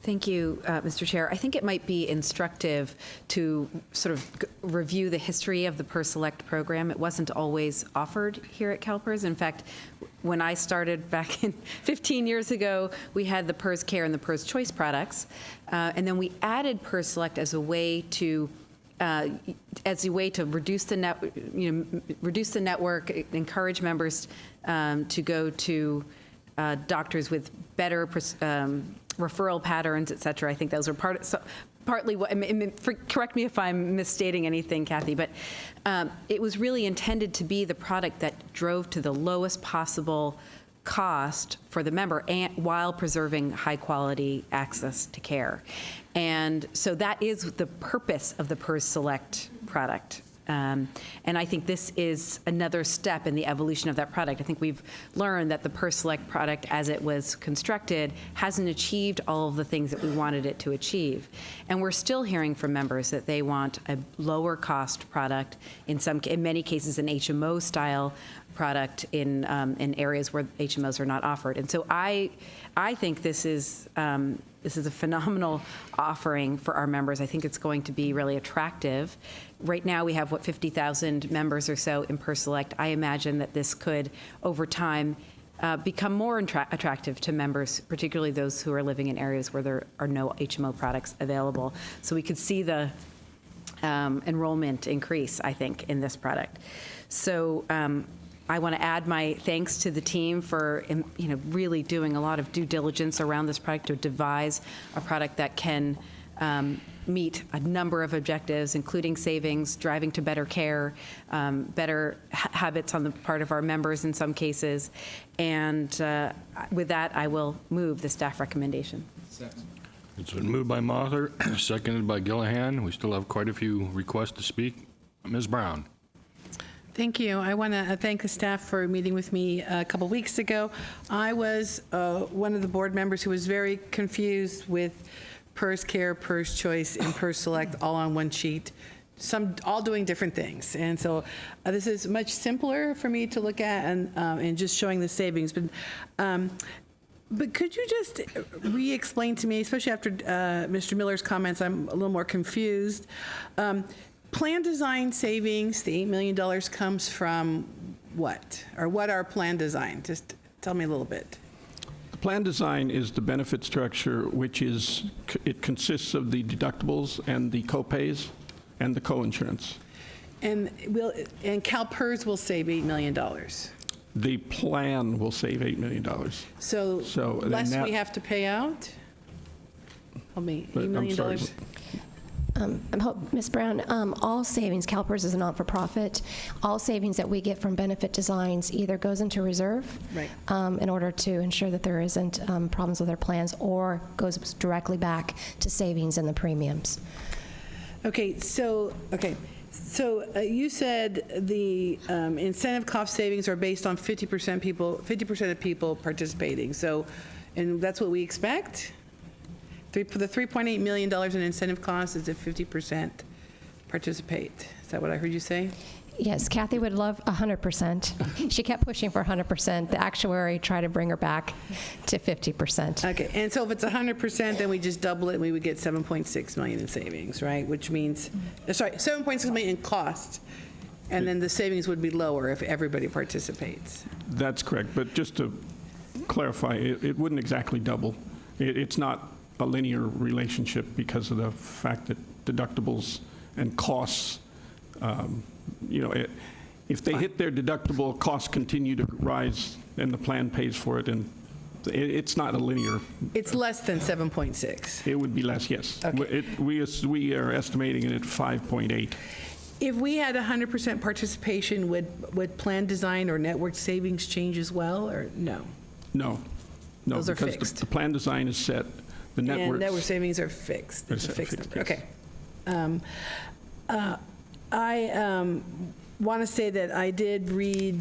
S3: Thank you, Mr. Chair. I think it might be instructive to sort of review the history of the PERS Select program. It wasn't always offered here at CalPERS. In fact, when I started back in 15 years ago, we had the PERS Care and the PERS Choice products, and then we added PERS Select as a way to reduce the network, encourage members to go to doctors with better referral patterns, et cetera. I think those are partly what, correct me if I'm misstating anything, Kathy, but it was really intended to be the product that drove to the lowest possible cost for the member while preserving high quality access to care. And so that is the purpose of the PERS Select product. And I think this is another step in the evolution of that product. I think we've learned that the PERS Select product, as it was constructed, hasn't achieved all of the things that we wanted it to achieve. And we're still hearing from members that they want a lower cost product, in many cases an HMO style product in areas where HMOs are not offered. And so I think this is a phenomenal offering for our members. I think it's going to be really attractive. Right now we have, 50,000 members or so in PERS Select. I imagine that this could, over time, become more attractive to members, particularly those who are living in areas where there are no HMO products available. So we could see the enrollment increase, I think, in this product. So I want to add my thanks to the team for really doing a lot of due diligence around this product to devise a product that can meet a number of objectives, including savings, driving to better care, better habits on the part of our members in some cases. And with that, I will move the staff recommendation.
S1: It's been moved by Mather, seconded by Gillihan. We still have quite a few requests to speak. Ms. Brown.
S13: Thank you. I want to thank the staff for meeting with me a couple weeks ago. I was one of the board members who was very confused with PERS Care, PERS Choice, and PERS Select all on one sheet, all doing different things. And so this is much simpler for me to look at and just showing the savings. But could you just re-explain to me, especially after Mr. Miller's comments, I'm a little more confused. Plan design savings, the $8 million comes from what? Or what are plan design? Just tell me a little bit.
S7: The plan design is the benefit structure, which is, it consists of the deductibles and the copays and the co-insurance.
S13: And CalPERS will save $8 million.
S7: The plan will save $8 million.
S13: So
S7: then
S13: less
S7: that-
S13: we have to pay out? Help me, $8
S7: I'm
S13: million?
S7: sorry.
S5: Ms. Brown, all savings, CalPERS is a not-for-profit, all savings that we get from benefit designs either goes into reserve
S13: Right.
S5: in order to ensure that there isn't problems with their plans, or goes directly back to savings in the premiums.
S13: Okay, so you said the incentive cost savings are based on 50% of people participating. So, and that's what we expect? For the $3.8 million in incentive costs is if 50% participate. Is that what I heard you say?
S5: Yes, Kathy would love 100%. She kept pushing for 100%. The actuary tried to bring her back to 50%.
S13: Okay, and so if it's 100%, then we just double it and we would get 7.6 million in savings, right? Which means, 7.6 million in cost. And then the savings would be lower if everybody participates.
S7: That's correct, but just to clarify, it wouldn't exactly double. It's not a linear relationship because of the fact that deductibles and costs, if they hit their deductible, costs continue to rise and the plan pays for it, and it's not a linear.
S13: It's less than 7.6.
S7: It would be less, yes.
S13: Okay.
S7: We are estimating it at 5.8.
S13: If we had 100% participation, would plan design or network savings change as well, or no?
S7: No.
S13: Those are
S7: Because
S13: fixed.
S7: the plan design is set. The
S13: And
S7: networks.
S13: network savings are fixed. It's a
S7: They're
S13: fixed
S7: fixed,
S13: number.
S7: yes.
S13: Okay. I want to say that I did read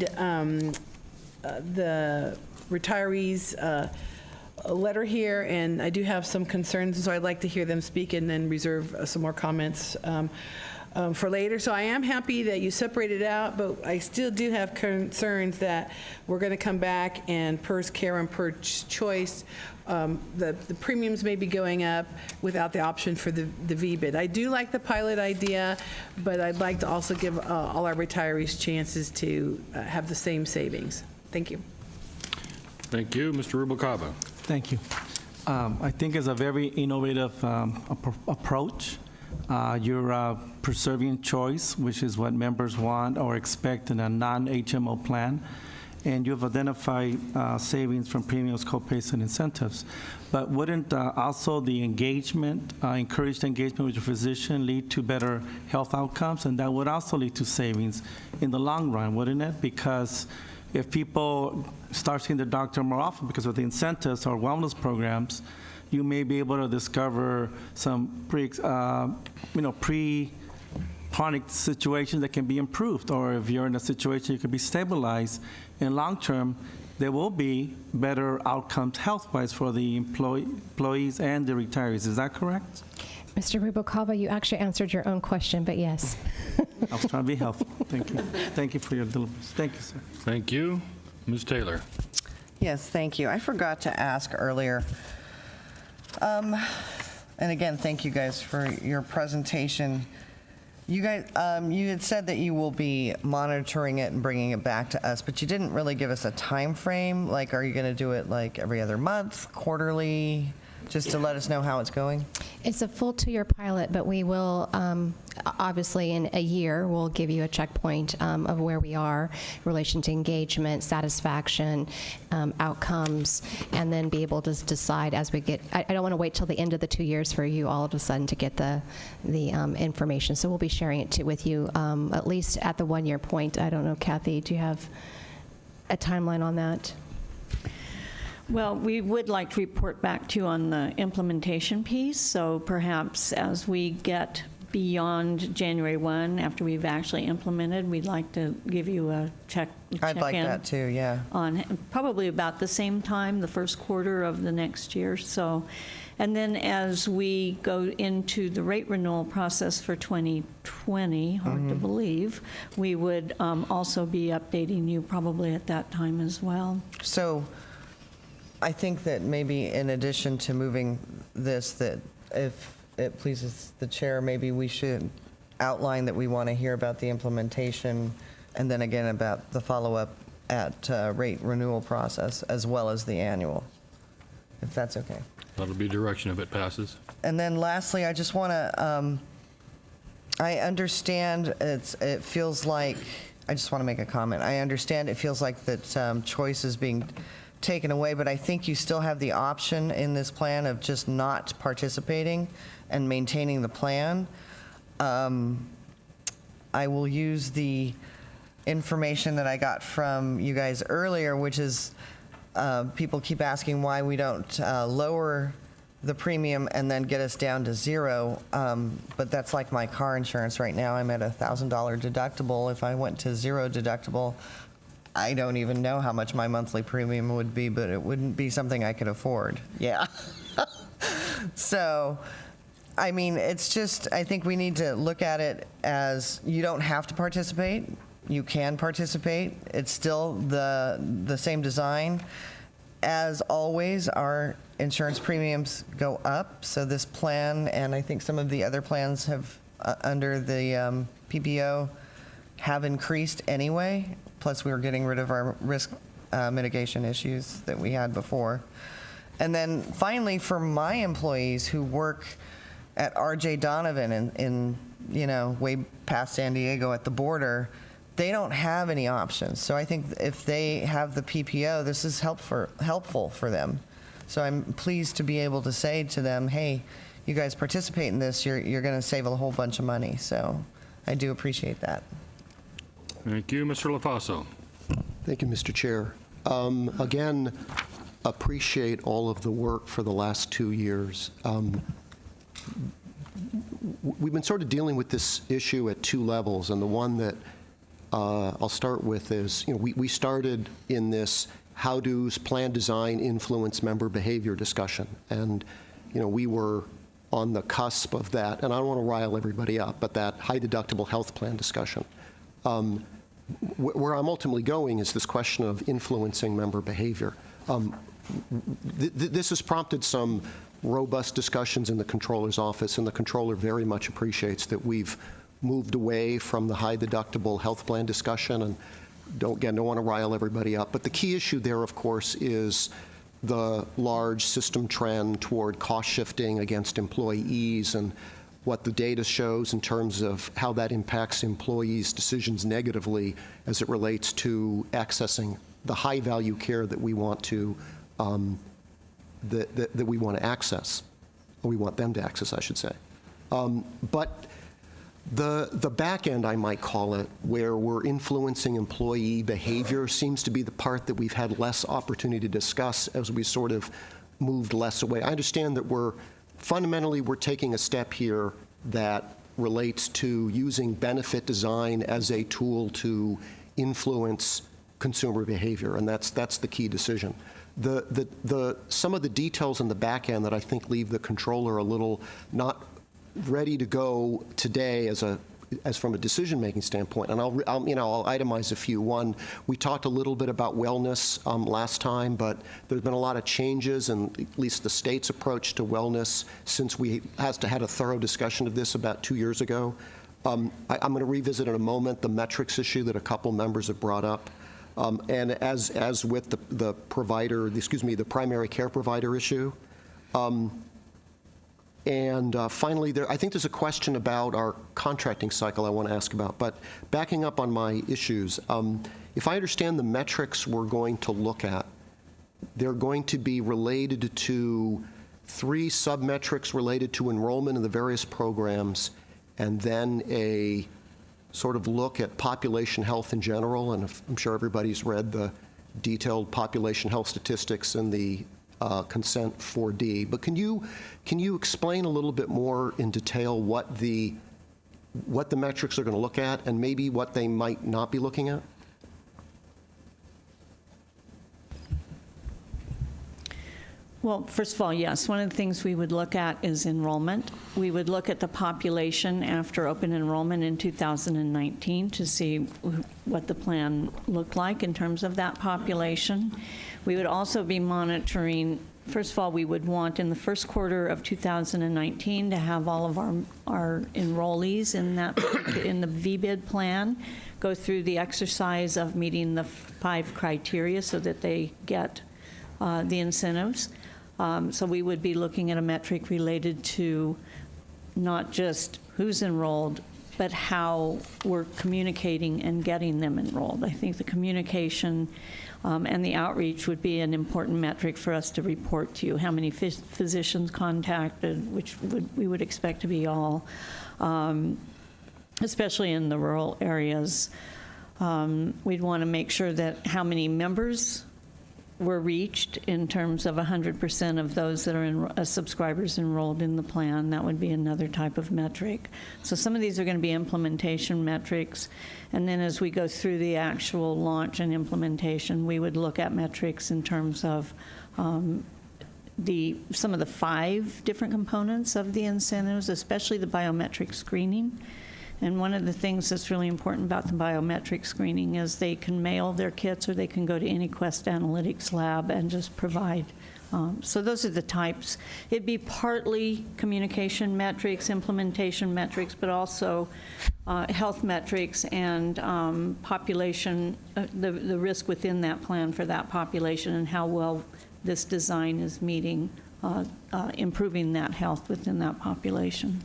S13: the retirees' letter here, and I do have some concerns, so I'd like to hear them speak and then reserve some more comments for later. So I am happy that you separated it out, but I still do have concerns that we're going to come back and PERS Care and PERS Choice, the premiums may be going up without the option for the VBID. I do like the pilot idea, but I'd like to also give all our retirees chances to have the same savings. Thank you.
S1: Thank you. Mr. Rubalcaba.
S14: Thank you. I think it's a very innovative approach. You're preserving choice, which is what members want or expect in a non-HMO plan. And you've identified savings from premiums, copays, and incentives. But wouldn't also the engagement, encouraged engagement with your physician lead to better health outcomes? And that would also lead to savings in the long run, wouldn't it? Because if people start seeing the doctor more often because of the incentives or wellness programs, you may be able to discover some pre-chronic situations that can be improved, or if you're in a situation you could be stabilized. In long term, there will be better outcomes health-wise for the employees and the retirees. Is that correct?
S5: Mr. Rubalcaba, you actually answered your own question, but yes.
S14: I was trying to be helpful. Thank you. Thank you for your diligence. Thank you, sir.
S1: Thank you. Ms. Taylor.
S10: Yes, thank you. I forgot to ask earlier. And again, thank you guys for your presentation. You guys, you had said that you will be monitoring it and bringing it back to us, but you didn't really give us a time frame. Like, are you going to do it like every other month, quarterly, just to let us know how it's going?
S5: It's a full 2-year pilot, but we will, obviously in a year, we'll give you a checkpoint of where we are in relation to engagement, satisfaction, outcomes, and then be able to decide as we get, I don't want to wait till the end of the 2 years for you all of a sudden to get the information. So we'll be sharing it with you at least at the 1-year point. I don't know, Kathy, do you have a timeline on that?
S6: Well, we would like to report back to you on the implementation piece, so perhaps as we get beyond January 1, after we've actually implemented, we'd like to give you a check-in.
S10: I'd like that too, yeah.
S6: On probably about the same time, the first quarter of the next year. So And then as we go into the rate renewal process for 2020, hard to believe, we would also be updating you probably at that time as well.
S10: So I think that maybe in addition to moving this, that if it pleases the chair, maybe we should outline that we want to hear about the implementation and then again about the follow-up at rate renewal process as well as the annual, if that's okay.
S1: That'll be direction if it passes.
S10: And then lastly, I just want to, I understand it feels like, I just want to make a comment. I understand it feels like that choice is being taken away, but I think you still have the option in this plan of just not participating and maintaining the plan. I will use the information that I got from you guys earlier, which is people keep asking why we don't lower the premium and then get us down to zero. But that's like my car insurance right now. I'm at $1,000 deductible. If I went to zero deductible, I don't even know how much my monthly premium would be, but it wouldn't be something I could afford. Yeah. So, I mean, it's just, I think we need to look at it as you don't have to participate. You can participate. It's still the same design. As always, our insurance premiums go up. So this plan, and I think some of the other plans have under the PPO have increased anyway. Plus, we were getting rid of our risk mitigation issues that we had before. And then finally, for my employees who work at R.J. Donovan in you know, way past San Diego at the border, they don't have any options. So I think if they have the PPO, this is helpful for them. So I'm pleased to be able to say to them, hey, you guys participate in this, you're going to save a whole bunch of money. So I do appreciate that.
S1: Thank you. Mr. LaFaso.
S15: Thank you, Mr. Chair. Again, appreciate all of the work for the last 2 years. We've been sort of dealing with this issue at two levels, and the one that I'll start with is, you know, we started in this how does plan design influence member behavior discussion, and you know, we were on the cusp of that, and I don't want to rile everybody up, but that high deductible health plan discussion. Where I'm ultimately going is this question of influencing member behavior. This has prompted some robust discussions in the Controller's office, and the Controller very much appreciates that we've moved away from the high deductible health plan discussion, and don't want to rile everybody up. But the key issue there, of course, is the large system trend toward cost shifting against employees and what the data shows in terms of how that impacts employees' decisions negatively as it relates to accessing the high-value care that we want to that we want to access, or we want them to access, I should say. But the back end, I might call it, where we're influencing employee behavior, seems to be the part that we've had less opportunity to discuss as we sort of moved less away. I understand that we're taking a step here that relates to using benefit design as a tool to influence consumer behavior, and that's the key decision. Some of the details in the back end that I think leave the Controller a little not ready to go today as from a decision-making standpoint, and I'll itemize a few. One, we talked a little bit about wellness last time, but there's been a lot of changes in at least the state's approach to wellness since we had a thorough discussion of this about 2 years ago. I'm going to revisit in a moment the metrics issue that a couple members have brought up, and as with the primary care provider issue. And finally, I think there's a question about our contracting cycle I want to ask about. But backing up on my issues, if I understand the metrics we're going to look at, they're going to be related to 3 sub-metrics related to enrollment in the various programs, and then a sort of look at population health in general. And I'm sure everybody's read the detailed population health statistics in the consent 4D, but can you explain a little bit more in detail what the metrics are going to look at and maybe what they might not be looking at?
S6: Well, first of all, yes, one of the things we would look at is enrollment. We would look at the population after open enrollment in 2019 to see what the plan looked like in terms of that population. We would also be monitoring, first of all, we would want in the first quarter of 2019 to have all of our enrollees in the VBID plan go through the exercise of meeting the 5 criteria so that they get the incentives. So we would be looking at a metric related to not just who's enrolled, but how we're communicating and getting them enrolled. I think the communication and the outreach would be an important metric for us to report to you. How many physicians contacted, which we would expect to be all, especially in the rural areas. We'd want to make sure that how many members were reached in terms of 100% of those that are subscribers enrolled in the plan. That would be another type of metric. So some of these are going to be implementation metrics. And then as we go through the actual launch and implementation, we would look at metrics in terms of some of the 5 different components of the incentives, especially the biometric screening. And one of the things that's really important about the biometric screening is they can mail their kits or they can go to any Quest Analytics lab and just provide. So those are the types. It'd be partly communication metrics, implementation metrics, but also health metrics and population, the risk within that plan for that population and how well this design is meeting, improving that health within that population.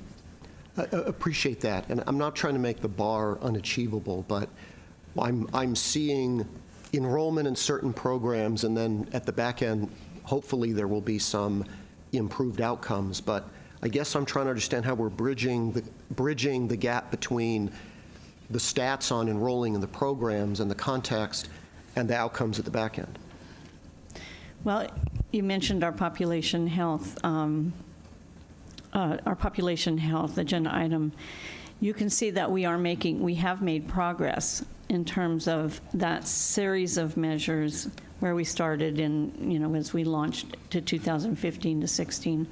S15: I appreciate that, and I'm not trying to make the bar unachievable, but I'm seeing enrollment in certain programs, and then at the back end, hopefully there will be some improved outcomes. But I guess I'm trying to understand how we're bridging the gap between the stats on enrolling in the programs and the context and the outcomes at the back end.
S6: Well, you mentioned our population health. Our population health agenda item, you can see that we have made progress in terms of that series of measures where we started in, as we launched to 2015 to 16.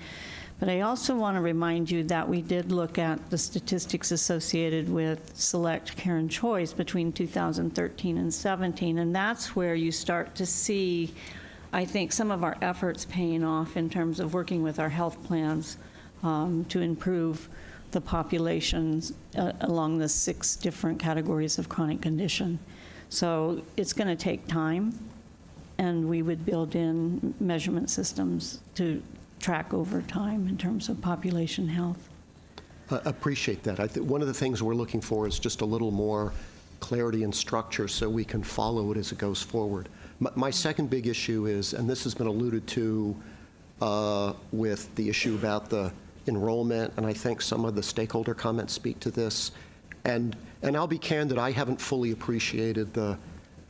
S6: But I also want to remind you that we did look at the statistics associated with Select, Care, and Choice between 2013 and 17, and that's where you start to see, I think, some of our efforts paying off in terms of working with our health plans to improve the populations along the 6 different categories of chronic condition. So it's going to take time, and we would build in measurement systems to track over time in terms of population health.
S15: Appreciate that. One of the things we're looking for is just a little more clarity and structure so we can follow it as it goes forward. My second big issue is, and this has been alluded to with the issue about the enrollment, and I think some of the stakeholder comments speak to this. And I'll be candid, I haven't fully appreciated the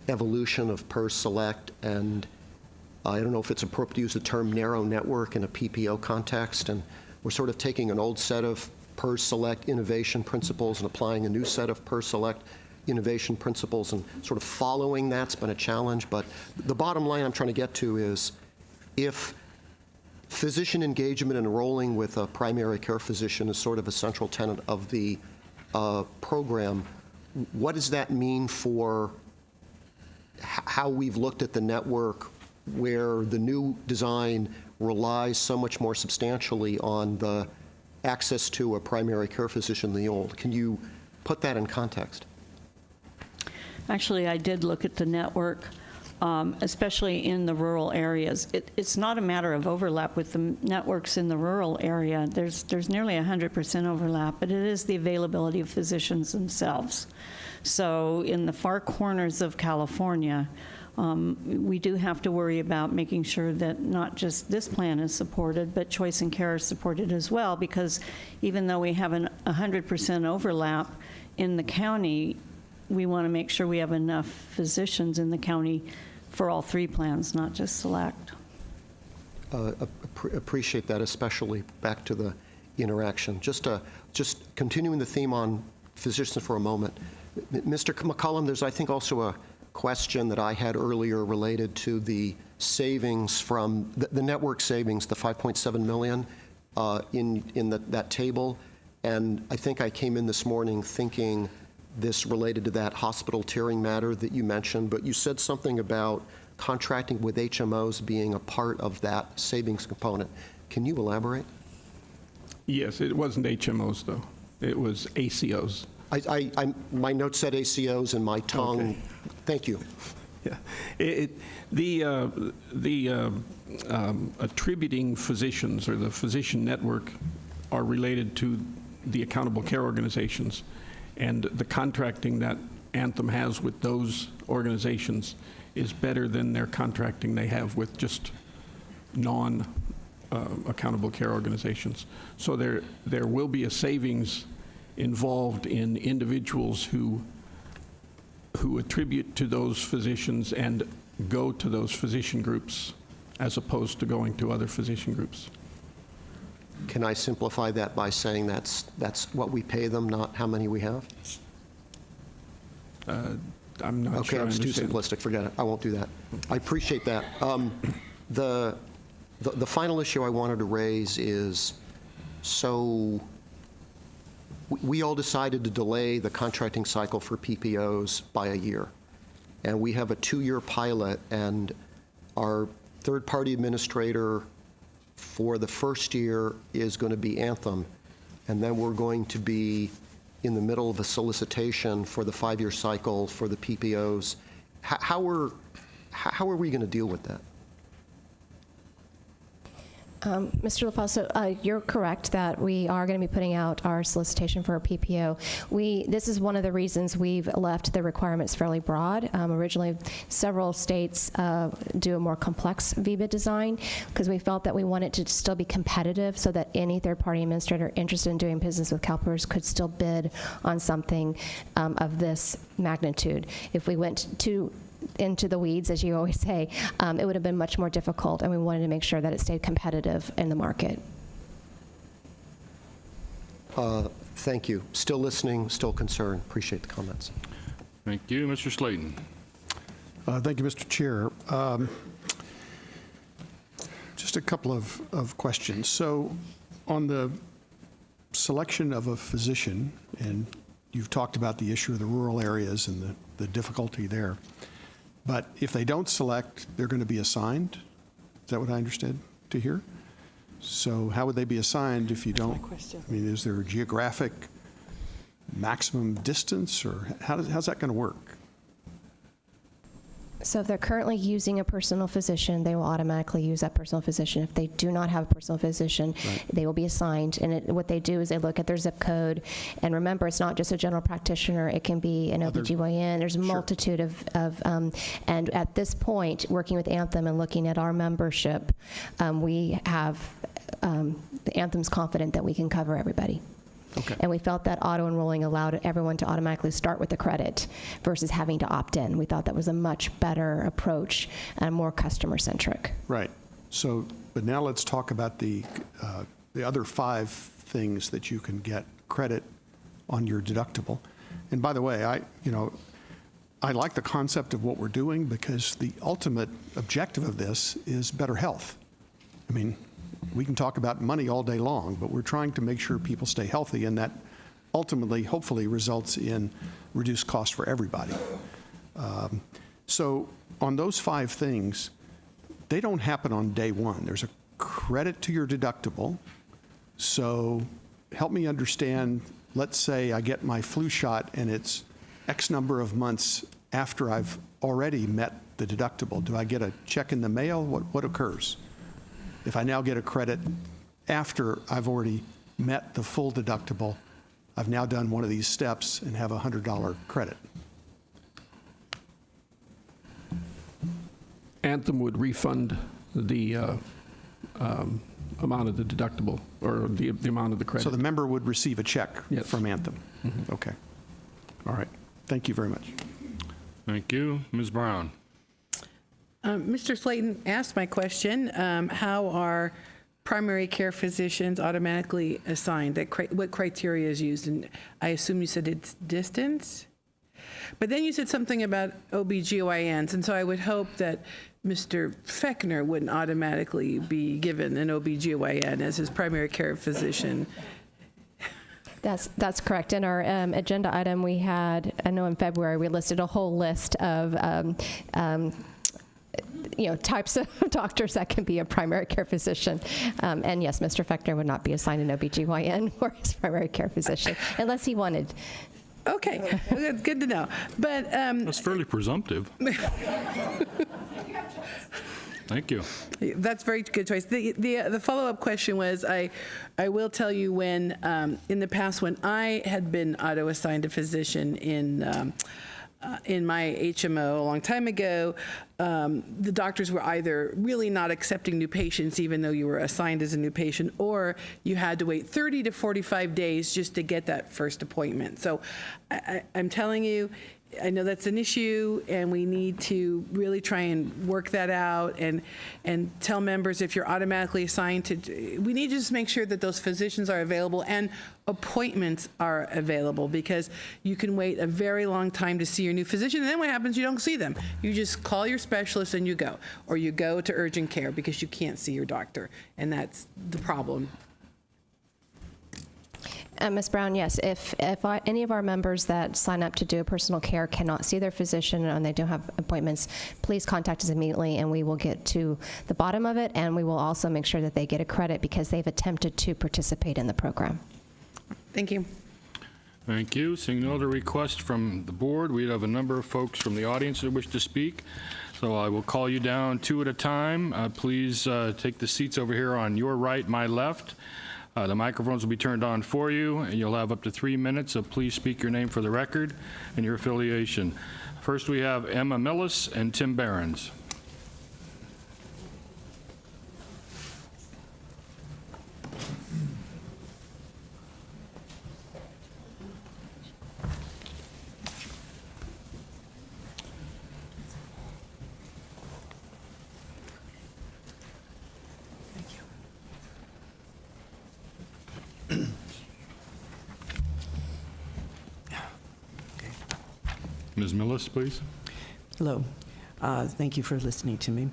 S15: evolution of PERS Select, and I don't know if it's appropriate to use the term narrow network in a PPO context, and we're sort of taking an old set of PERS Select innovation principles and applying a new set of PERS Select innovation principles, and sort of following that's been a challenge. But the bottom line I'm trying to get to is, if physician engagement and enrolling with a primary care physician is sort of a central tenet of the program, what does that mean for how we've looked at the network, where the new design relies so much more substantially on the access to a primary care physician than the old? Can you put that in context?
S6: Actually, I did look at the network, especially in the rural areas. It's not a matter of overlap with the networks in the rural area. There's nearly 100% overlap, but it is the availability of physicians themselves. So in the far corners of California, we do have to worry about making sure that not just this plan is supported, but choice and care is supported as well, because even though we have 100% overlap in the county, we want to make sure we have enough physicians in the county for all 3 plans, not just Select.
S15: Appreciate that, especially back to the interaction. Just continuing the theme on physicians for a moment. Mr. McCollum, there's, I think, also a question that I had earlier related to the savings from, the network savings, the 5.7 million in that table. And I think I came in this morning thinking this related to that hospital tiering matter that you mentioned, but you said something about contracting with HMOs being a part of that savings component. Can you elaborate?
S7: Yes, it wasn't HMOs, though. It was ACOs.
S15: My notes said ACOs and my tongue.
S7: Okay.
S15: Thank you.
S7: Yeah. Attributing physicians or the physician network are related to the accountable care organizations, and the contracting that Anthem has with those organizations is better than their contracting they have with just non-accountable care organizations. So there will be a savings involved in individuals who attribute to those physicians and go to those physician groups as opposed to going to other physician groups.
S15: Can I simplify that by saying that's what we pay them, not how many we have?
S7: I'm not
S15: okay,
S7: sure.
S15: Okay, it's too simplistic. Forget it. I won't do that. I appreciate that. The final issue I wanted to raise is, so we all decided to delay the contracting cycle for PPOs by a year. And we have a 2-year pilot, and our third-party administrator for the first year is going to be Anthem. And then we're going to be in the middle of a solicitation for the 5-year cycle for the PPOs. How are we going to deal with that?
S5: Mr. LaFosse, you're correct that we are going to be putting out our solicitation for a PPO. This is one of the reasons we've left the requirements fairly broad. Originally, several states do a more complex VBID design because we felt that we wanted to still be competitive so that any third-party administrator interested in doing business with CalPERS could still bid on something of this magnitude. If we went into the weeds, as you always say, it would have been much more difficult, and we wanted to make sure that it stayed competitive in the market.
S15: Thank you. Still listening, still concerned. Appreciate the comments.
S1: Thank you. Mr. Slayton.
S16: Thank you, Mr. Chair. Just a couple of questions. So on the selection of a physician, and you've talked about the issue of the rural areas and the difficulty there. But if they don't select, they're going to be assigned? Is that what I understood to hear? So how would they be assigned if you don't? I mean, is there a geographic maximum distance, or how's that going to work?
S5: So if they're currently using a personal physician, they will automatically use that personal physician. If they do not have a personal physician, they will be assigned. And what they do is they look at their zip code. And remember, it's not just a general practitioner. It can be an OBGYN. There's a multitude of and at this point, working with Anthem and looking at our membership, we have, Anthem's confident that we can cover everybody.
S16: Okay.
S5: And we felt that auto-enrolling allowed everyone to automatically start with the credit versus having to opt in. We thought that was a much better approach and more customer-centric.
S16: Right. So, but now let's talk about the other 5 things that you can get credit on your deductible. And by the way, I like the concept of what we're doing because the ultimate objective of this is better health. I mean, we can talk about money all day long, but we're trying to make sure people stay healthy, and that ultimately, hopefully, results in reduced cost for everybody. So on those 5 things, they don't happen on day one. There's a credit to your deductible. So help me understand, let's say I get my flu shot and it's X number of months after I've already met the deductible. Do I get a check in the mail? What occurs? If I now get a credit after I've already met the full deductible, I've now done one of these steps and have a $100 credit.
S7: Anthem would refund the amount of the deductible or the amount of the credit.
S16: So the member would receive a check from Anthem?
S7: Mm-hmm.
S16: Okay. All right. Thank you very much.
S1: Thank you. Ms. Brown.
S13: Mr. Slayton asked my question, how are primary care physicians automatically assigned? What criteria is used? And I assume you said it's distance? But then you said something about OBGYNs, and so I would hope that Mr. Fechner wouldn't automatically be given an OBGYN as his primary care physician.
S5: That's correct. In our agenda item, we had, I know in February, we listed a whole list of types of doctors that can be a primary care physician. And yes, Mr. Fechner would not be assigned an OBGYN or his primary care physician unless he wanted.
S13: Okay, good to know. But
S1: That's fairly presumptive. Thank you.
S13: That's a very good choice. The follow-up question was, I will tell you when, in the past, when I had been auto-assigned a physician in my HMO a long time ago, the doctors were either really not accepting new patients even though you were assigned as a new patient, or you had to wait 30 to 45 days just to get that first appointment. So I'm telling you, I know that's an issue, and we need to really try and work that out and tell members if you're automatically assigned to, we need to just make sure that those physicians are available and appointments are available, because you can wait a very long time to see your new physician, and then what happens? You don't see them. You just call your specialist and you go, or you go to urgent care because you can't see your doctor, and that's the problem.
S5: Ms. Brown, yes, if any of our members that sign up to do a personal care cannot see their physician and they don't have appointments, please contact us immediately and we will get to the bottom of it, and we will also make sure that they get a credit because they've attempted to participate in the program.
S13: Thank you.
S1: Thank you. Seeing no other requests from the board, we have a number of folks from the audience that wish to speak. So I will call you down two at a time. Please take the seats over here on your right, my left. The microphones will be turned on for you, and you'll have up to 3 minutes, so please speak your name for the record and your affiliation. First, we have Emma Millis and Tim Behrens. Ms. Millis, please.
S17: Hello. Thank you for listening to me.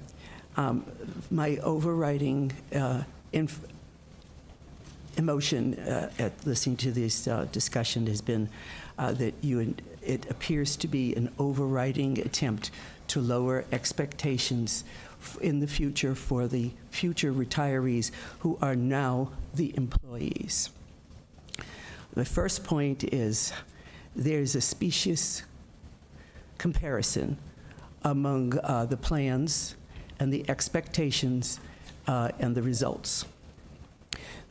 S17: My overriding emotion at listening to this discussion has been that it appears to be an overriding attempt to lower expectations in the future for the future retirees who are now the employees. The first point is there's a specious comparison among the plans and the expectations and the results.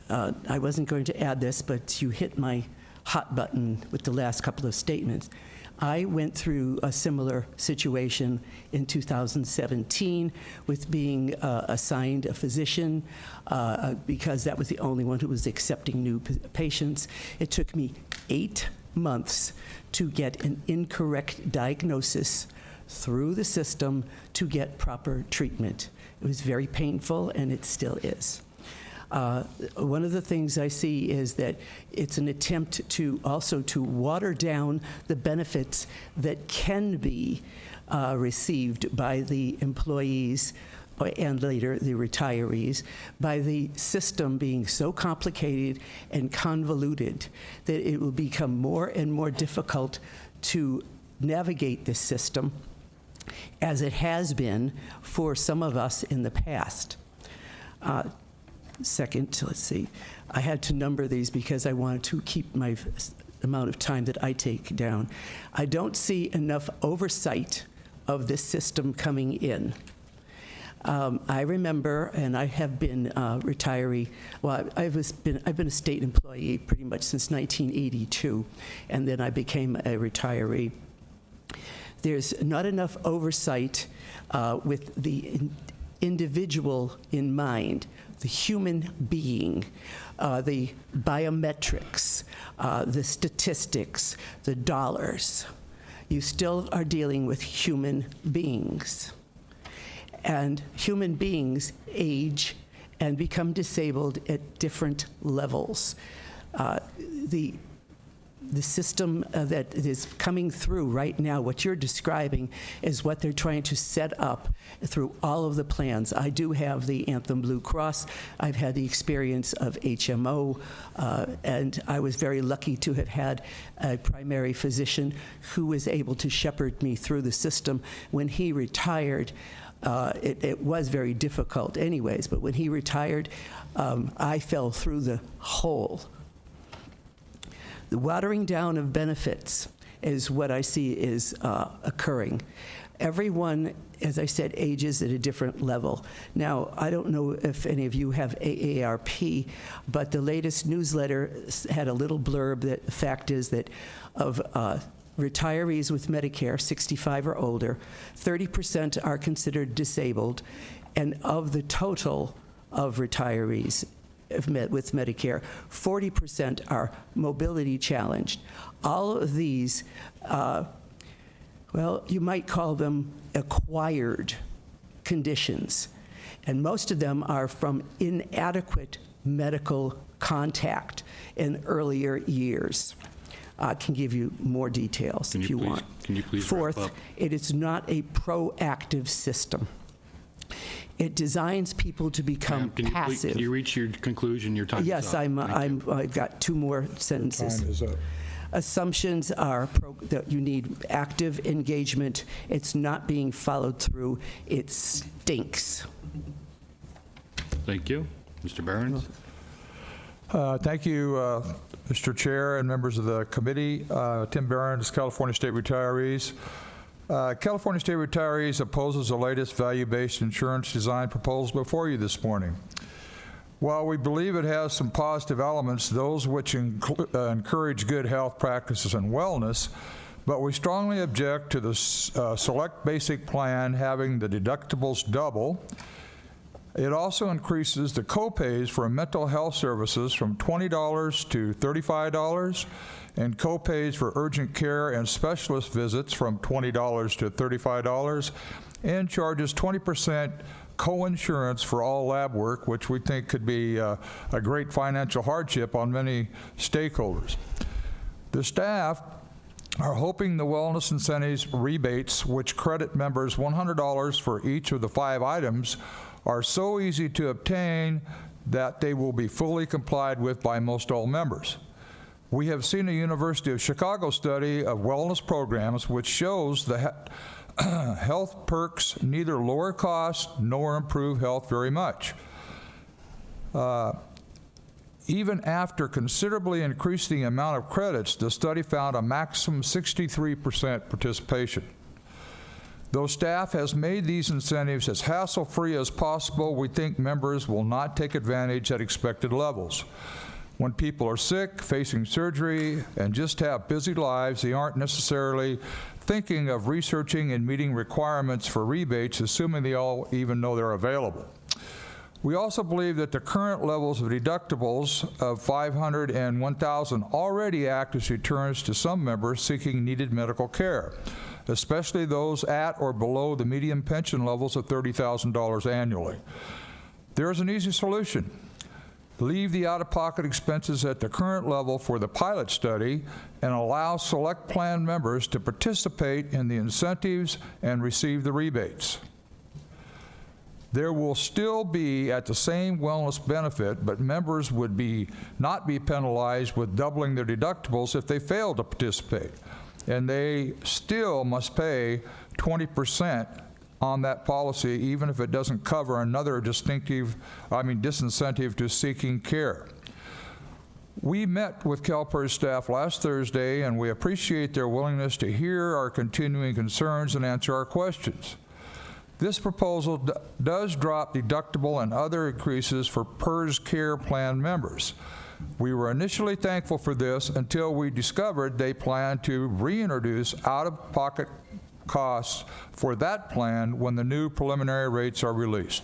S17: I wasn't going to add this, but you hit my hot button with the last couple of statements. I went through a similar situation in 2017 with being assigned a physician because that was the only one who was accepting new patients. It took me 8 months to get an incorrect diagnosis through the system to get proper treatment. It was very painful, and it still is. One of the things I see is that it's an attempt to also to water down the benefits that can be received by the employees and later the retirees, by the system being so complicated and convoluted that it will become more and more difficult to navigate this system, as it has been for some of us in the past. Second, let's see, I had to number these because I wanted to keep my amount of time that I take down. I don't see enough oversight of this system coming in. I remember, and I have been a retiree, well, I've been a state employee pretty much since 1982, and then I became a retiree. There's not enough oversight with the individual in mind, the human being, the biometrics, the statistics, the dollars. You still are dealing with human beings. And human beings age and become disabled at different levels. The the system that is coming through right now, what you're describing, is what they're trying to set up through all of the plans. I do have the Anthem Blue Cross. I've had the experience of HMO, and I was very lucky to have had a primary physician who was able to shepherd me through the system. When he retired, it was very difficult anyways, but when he retired, I fell through the hole. The watering down of benefits is what I see is occurring. Everyone, as I said, ages at a different level. Now, I don't know if any of you have AARP, but the latest newsletter had a little blurb that the fact is that of retirees with Medicare, 65 or older, 30% are considered disabled, and of the total of retirees with Medicare, 40% are mobility challenged. All of these, well, you might call them acquired conditions, and most of them are from inadequate medical contact in earlier years. I can give you more details if you want.
S1: Can you please
S17: Fourth,
S1: wrap up?
S17: it is not a proactive system. It designs people to become passive.
S1: Can you reach your conclusion? Your time is
S17: Yes,
S1: up.
S17: I've got two more sentences.
S18: Time is up.
S17: Assumptions are that you need active engagement. It's not being followed through. It stinks.
S1: Thank you. Mr. Barons?
S18: Thank you, Mr. Chair and members of the committee. Tim Barons, California State Retirees. California State Retirees opposes the latest value-based insurance design proposal before you this morning. While we believe it has some positive elements, those which encourage good health practices and wellness, but we strongly object to the Select Basic plan having the deductibles double. It also increases the copays for mental health services from $20 to $35, and copays for urgent care and specialist visits from $20 to $35, and charges 20% co-insurance for all lab work, which we think could be a great financial hardship on many stakeholders. The staff are hoping the wellness incentives rebates, which credit members $100 for each of the 5 items, are so easy to obtain that they will be fully complied with by most all members. We have seen a University of Chicago study of wellness programs which shows the health perks neither lower cost nor improve health very much. Even after considerably increasing the amount of credits, the study found a maximum 63% participation. Though staff has made these incentives as hassle-free as possible, we think members will not take advantage at expected levels. When people are sick, facing surgery, and just have busy lives, they aren't necessarily thinking of researching and meeting requirements for rebates, assuming they all even know they're available. We also believe that the current levels of deductibles of $500 and $1,000 already act as deterrents to some members seeking needed medical care, especially those at or below the median pension levels of $30,000 annually. There is an easy solution. Leave the out-of-pocket expenses at the current level for the pilot study and allow select plan members to participate in the incentives and receive the rebates. There will still be at the same wellness benefit, but members would not be penalized with doubling their deductibles if they fail to participate. And they still must pay 20% on that policy, even if it doesn't cover another disincentive to seeking care. We met with CalPERS staff last Thursday, and we appreciate their willingness to hear our continuing concerns and answer our questions. This proposal does drop deductible and other increases for PERS care plan members. We were initially thankful for this until we discovered they plan to reintroduce out-of-pocket costs for that plan when the new preliminary rates are released.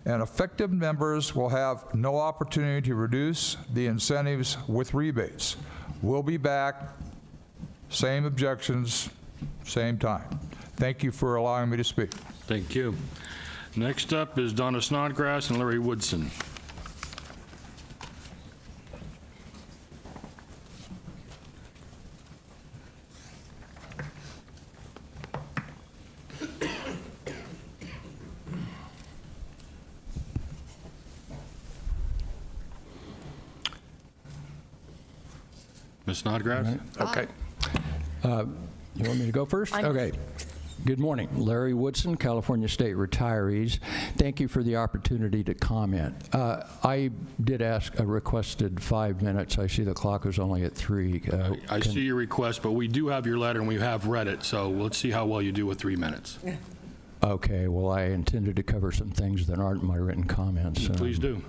S18: And effective members will have no opportunity to reduce the incentives with rebates. We'll be back, same objections, same time. Thank you for allowing me to speak.
S1: Thank you. Next up is Donna Snodgrass and Larry Woodson. Ms. Snodgrass?
S19: Okay. You want me to go first? Okay. Good morning. Larry Woodson, California State Retirees. Thank you for the opportunity to comment. I did requested 5 minutes. I see the clock was only at 3.
S1: I see your request, but we do have your letter and we have read it, so let's see how well you do with 3 minutes.
S19: Okay. Well, I intended to cover some things that aren't in my written comments.
S1: Please do.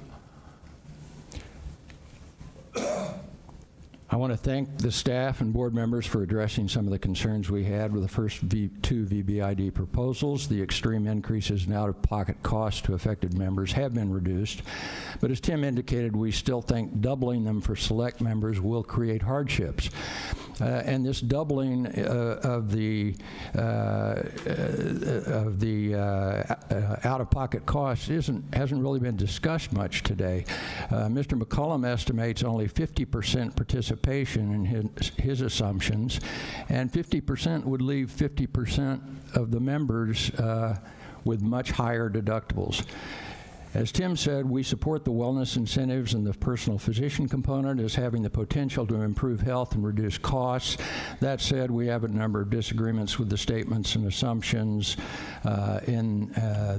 S19: I want to thank the staff and board members for addressing some of the concerns we had with the first 2 VBID proposals. The extreme increases in out-of-pocket costs to affected members have been reduced, but as Tim indicated, we still think doubling them for select members will create hardships. And this doubling of the out-of-pocket costs hasn't really been discussed much today. Mr. McCollum estimates only 50% participation in his assumptions, and 50% would leave 50% of the members with much higher deductibles. As Tim said, we support the wellness incentives and the personal physician component as having the potential to improve health and reduce costs. That said, we have a number of disagreements with the statements and assumptions in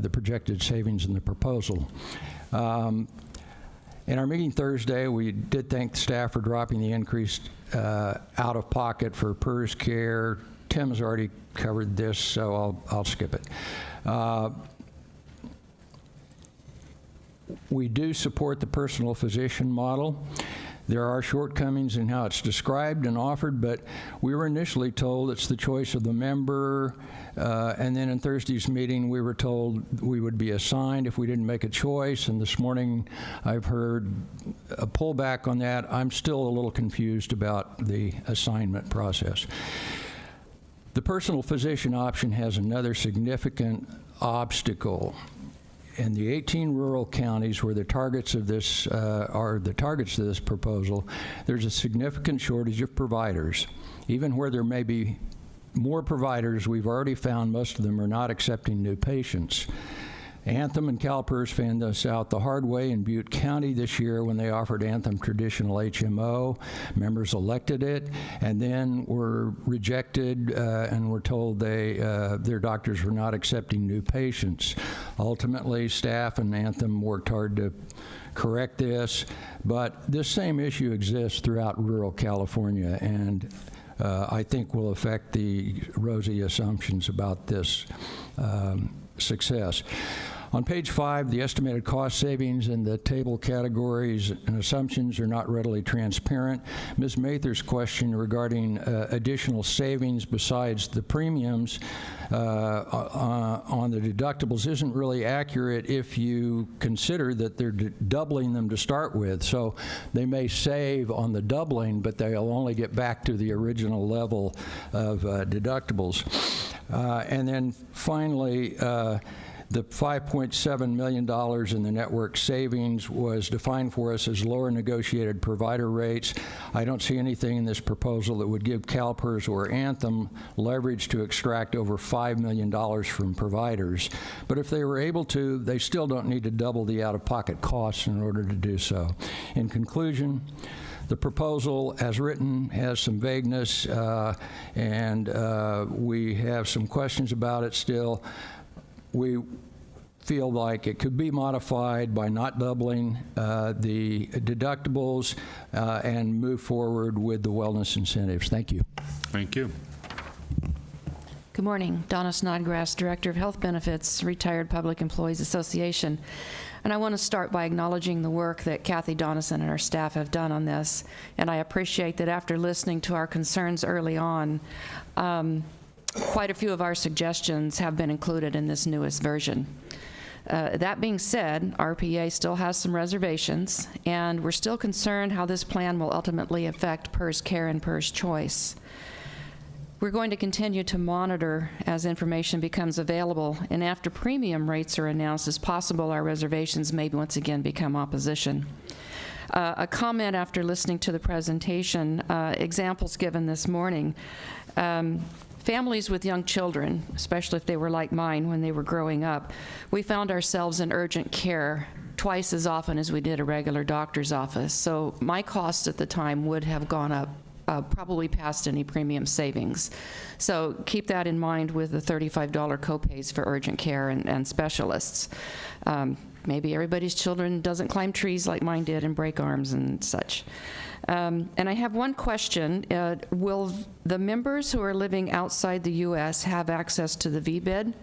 S19: the projected savings in the proposal. In our meeting Thursday, we did thank the staff for dropping the increased out-of-pocket for PERS care. Tim has already covered this, so I'll skip it. We do support the personal physician model. There are shortcomings in how it's described and offered, but we were initially told it's the choice of the member, and then in Thursday's meeting we were told we would be assigned if we didn't make a choice, and this morning I've heard a pullback on that. I'm still a little confused about the assignment process. The personal physician option has another significant obstacle. In the 18 rural counties where the targets of this are the targets of this proposal, there's a significant shortage of providers. Even where there may be more providers, we've already found most of them are not accepting new patients. Anthem and CalPERS found this out the hard way in Butte County this year when they offered Anthem traditional HMO. Members elected it and then were rejected and were told their doctors were not accepting new patients. Ultimately, staff and Anthem worked hard to correct this, but this same issue exists throughout rural California, and I think will affect the rosy assumptions about this success. On page 5, the estimated cost savings in the table categories and assumptions are not readily transparent. Ms. Mather's question regarding additional savings besides the premiums on the deductibles isn't really accurate if you consider that they're doubling them to start with. So they may save on the doubling, but they'll only get back to the original level of deductibles. And then finally, the $5.7 million in the network savings was defined for us as lower negotiated provider rates. I don't see anything in this proposal that would give CalPERS or Anthem leverage to extract over $5 million from providers. But if they were able to, they still don't need to double the out-of-pocket costs in order to do so. In conclusion, the proposal, as written, has some vagueness, and we have some questions about it still. We feel like it could be modified by not doubling the deductibles and move forward with the wellness incentives. Thank you.
S1: Thank you.
S20: Good morning. Donna Snodgrass, Director of Health Benefits, Retired Public Employees Association. And I want to start by acknowledging the work that Kathy Donison and our staff have done on this. And I appreciate that after listening to our concerns early on, quite a few of our suggestions have been included in this newest version. That being said, RPA still has some reservations, and we're still concerned how this plan will ultimately affect PERS care and PERS choice. We're going to continue to monitor as information becomes available, and after premium rates are announced, it's possible our reservations may once again become opposition. A comment after listening to the presentation, examples given this morning. Families with young children, especially if they were like mine when they were growing up, we found ourselves in urgent care twice as often as we did a regular doctor's office. So my costs at the time would have gone up probably past any premium savings. So keep that in mind with the $35 copays for urgent care and specialists. Maybe everybody's children doesn't climb trees like mine did and break arms and such. And I have one question. Will the members who are living outside the U.S. have access to the VBID,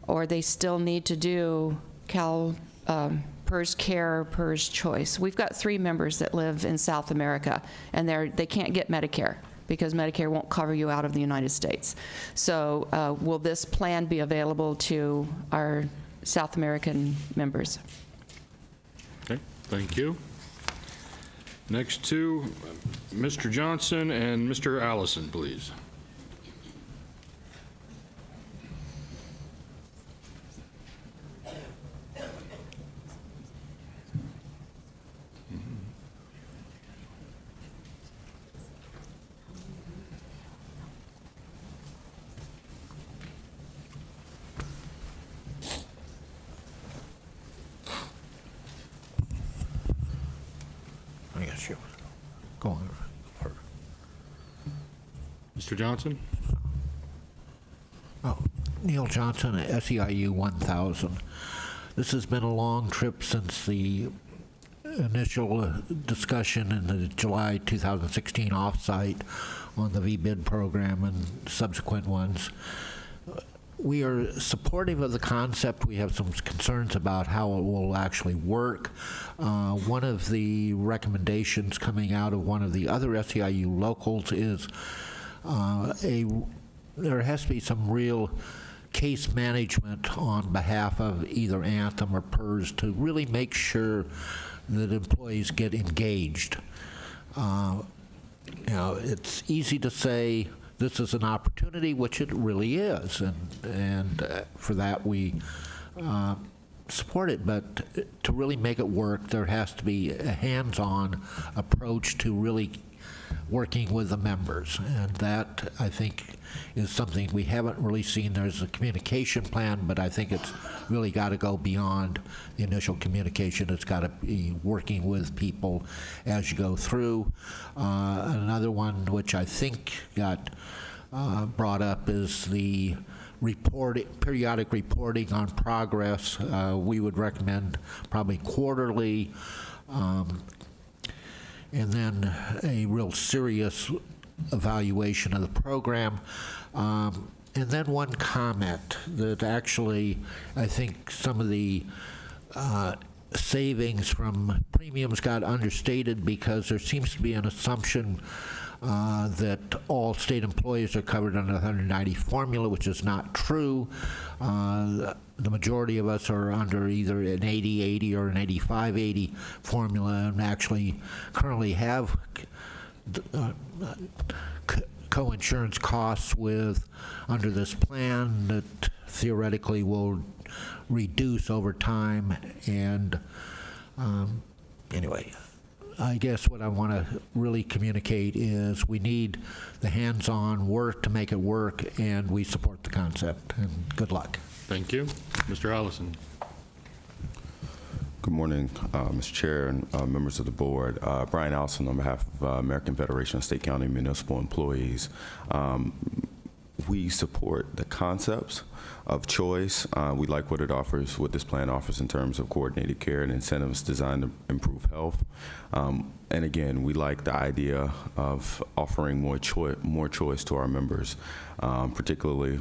S20: or they still need to do CalPERS Care, PERS Choice? We've got 3 members that live in South America, and they can't get Medicare because Medicare won't cover you out of the United States. So will this plan be available to our South American members?
S1: Okay, thank you. Next to Mr. Johnson and Mr. Allison, please.
S21: I guess you go on.
S1: Mr. Johnson?
S21: Oh, Neil Johnson at SEIU 1000. This has been a long trip since the initial discussion in the July 2016 offsite on the VBID program and subsequent ones. We are supportive of the concept. We have some concerns about how it will actually work. One of the recommendations coming out of one of the other SEIU locals is there has to be some real case management on behalf of either Anthem or PERS to really make sure that employees get engaged. It's easy to say this is an opportunity, which it really is, and for that we support it. But to really make it work, there has to be a hands-on approach to really working with the members, and that, I think, is something we haven't really seen. There's a communication plan, but I think it's really got to go beyond the initial communication. It's got to be working with people as you go through. Another one which I think got brought up is the periodic reporting on progress. We would recommend probably quarterly, and then a real serious evaluation of the program. And then one comment that actually I think some of the savings from premiums got understated because there seems to be an assumption that all state employees are covered under the 190 formula, which is not true. The majority of us are under either an 80-80 or an 85-80 formula, and actually currently have co-insurance costs under this plan that theoretically will reduce over time. And anyway, I guess what I want to really communicate is we need the hands-on work to make it work, and we support the concept. And good luck.
S1: Thank you. Mr. Allison.
S22: Good morning, Mr. Chair and members of the board. Brian Allison on behalf of American Federation of State, County, and Municipal Employees. We support the concepts of choice. We like what it offers, what this plan offers in terms of coordinated care and incentives designed to improve health. And again, we like the idea of offering more choice to our members, particularly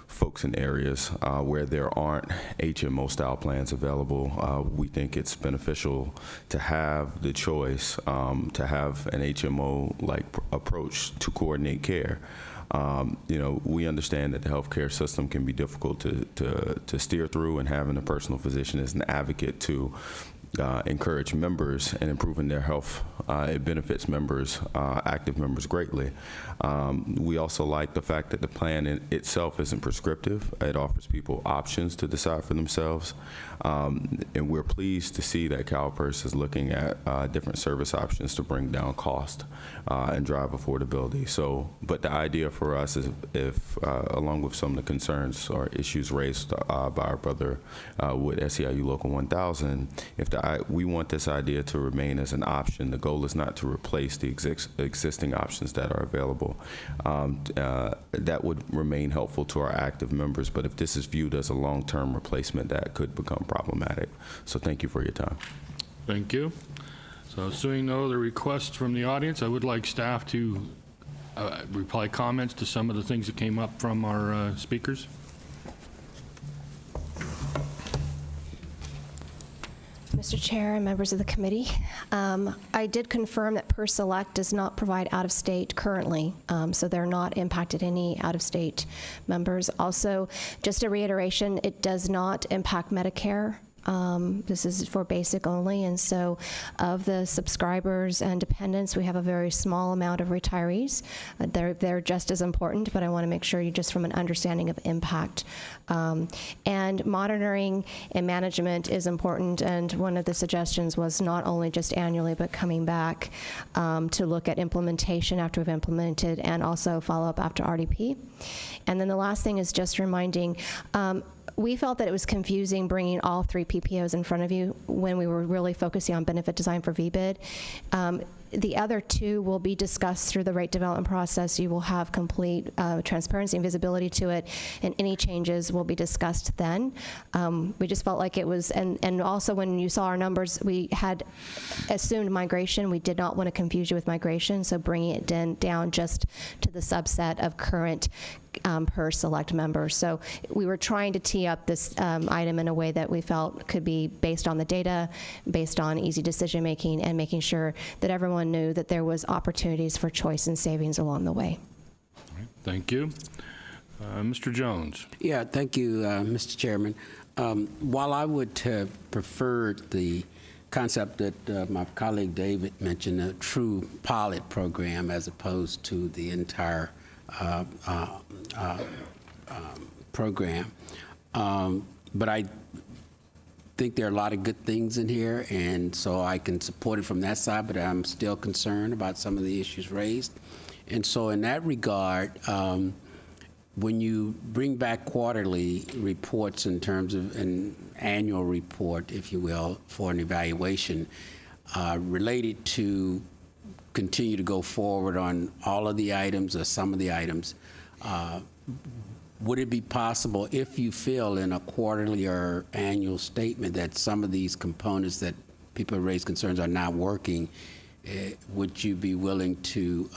S22: folks in areas where there aren't HMO-style plans available. We think it's beneficial to have the choice, to have an HMO-like approach to coordinate care. We understand that the healthcare system can be difficult to steer through, and having a personal physician as an advocate to encourage members and improving their health, it benefits members, active members greatly. We also like the fact that the plan itself isn't prescriptive. It offers people options to decide for themselves. And we're pleased to see that CalPERS is looking at different service options to bring down cost and drive affordability. But the idea for us is if, along with some of the concerns or issues raised by our brother with SEIU Local 1000, if the we want this idea to remain as an option. The goal is not to replace the existing options that are available. That would remain helpful to our active members, but if this is viewed as a long-term replacement, that could become problematic. So thank you for your time.
S1: Thank you. So seeing no other requests from the audience, I would like staff to reply comments to some of the things that came up from our speakers.
S5: Mr. Chair and members of the committee, I did confirm that PERS Select does not provide out-of-state currently, so they're not impacted any out-of-state members. Also, just a reiteration, it does not impact Medicare. This is for basic only, and so of the subscribers and dependents, we have a very small amount of retirees. They're just as important, but I want to make sure you just from an understanding of impact. And monitoring and management is important, and one of the suggestions was not only just annually, but coming back to look at implementation after we've implemented, and also follow up after RDP. And then the last thing is just reminding, we felt that it was confusing bringing all 3 PPOs in front of you when we were really focusing on benefit design for VBID. The other 2 will be discussed through the rate development process. You will have complete transparency and visibility to it, and any changes will be discussed then. We just felt like it was, and also when you saw our numbers, we had assumed migration. We did not want to confuse you with migration, so bringing it down just to the subset of current PERS Select members. So we were trying to tee up this item in a way that we felt could be based on the data, based on easy decision making, and making sure that everyone knew that there was opportunities for choice and savings along the way.
S1: Thank you. Mr. Jones.
S8: Yeah, thank you, Mr. Chairman. While I would prefer the concept that my colleague David mentioned, a true pilot program as opposed to the entire program. But I think there are a lot of good things in here, and so I can support it from that side, but I'm still concerned about some of the issues raised. And so in that regard, when you bring back quarterly reports in terms of an annual report, if you will, for an evaluation related to continue to go forward on all of the items or some of the items, would it be possible, if you feel in a quarterly or annual statement that some of these components that people have raised concerns are not working, would you be willing to,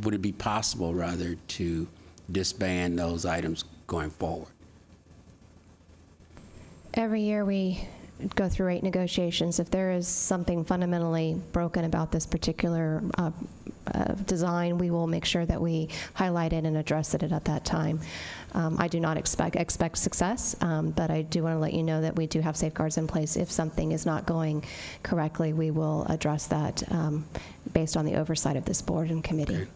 S8: would it be possible rather to disband those items going forward?
S5: Every year we go through rate negotiations. If there is something fundamentally broken about this particular design, we will make sure that we highlight it and address it at that time. I do not expect success, but I do want to let you know that we do have safeguards in place. If something is not going correctly, we will address that based on the oversight of this board and committee.
S1: Okay.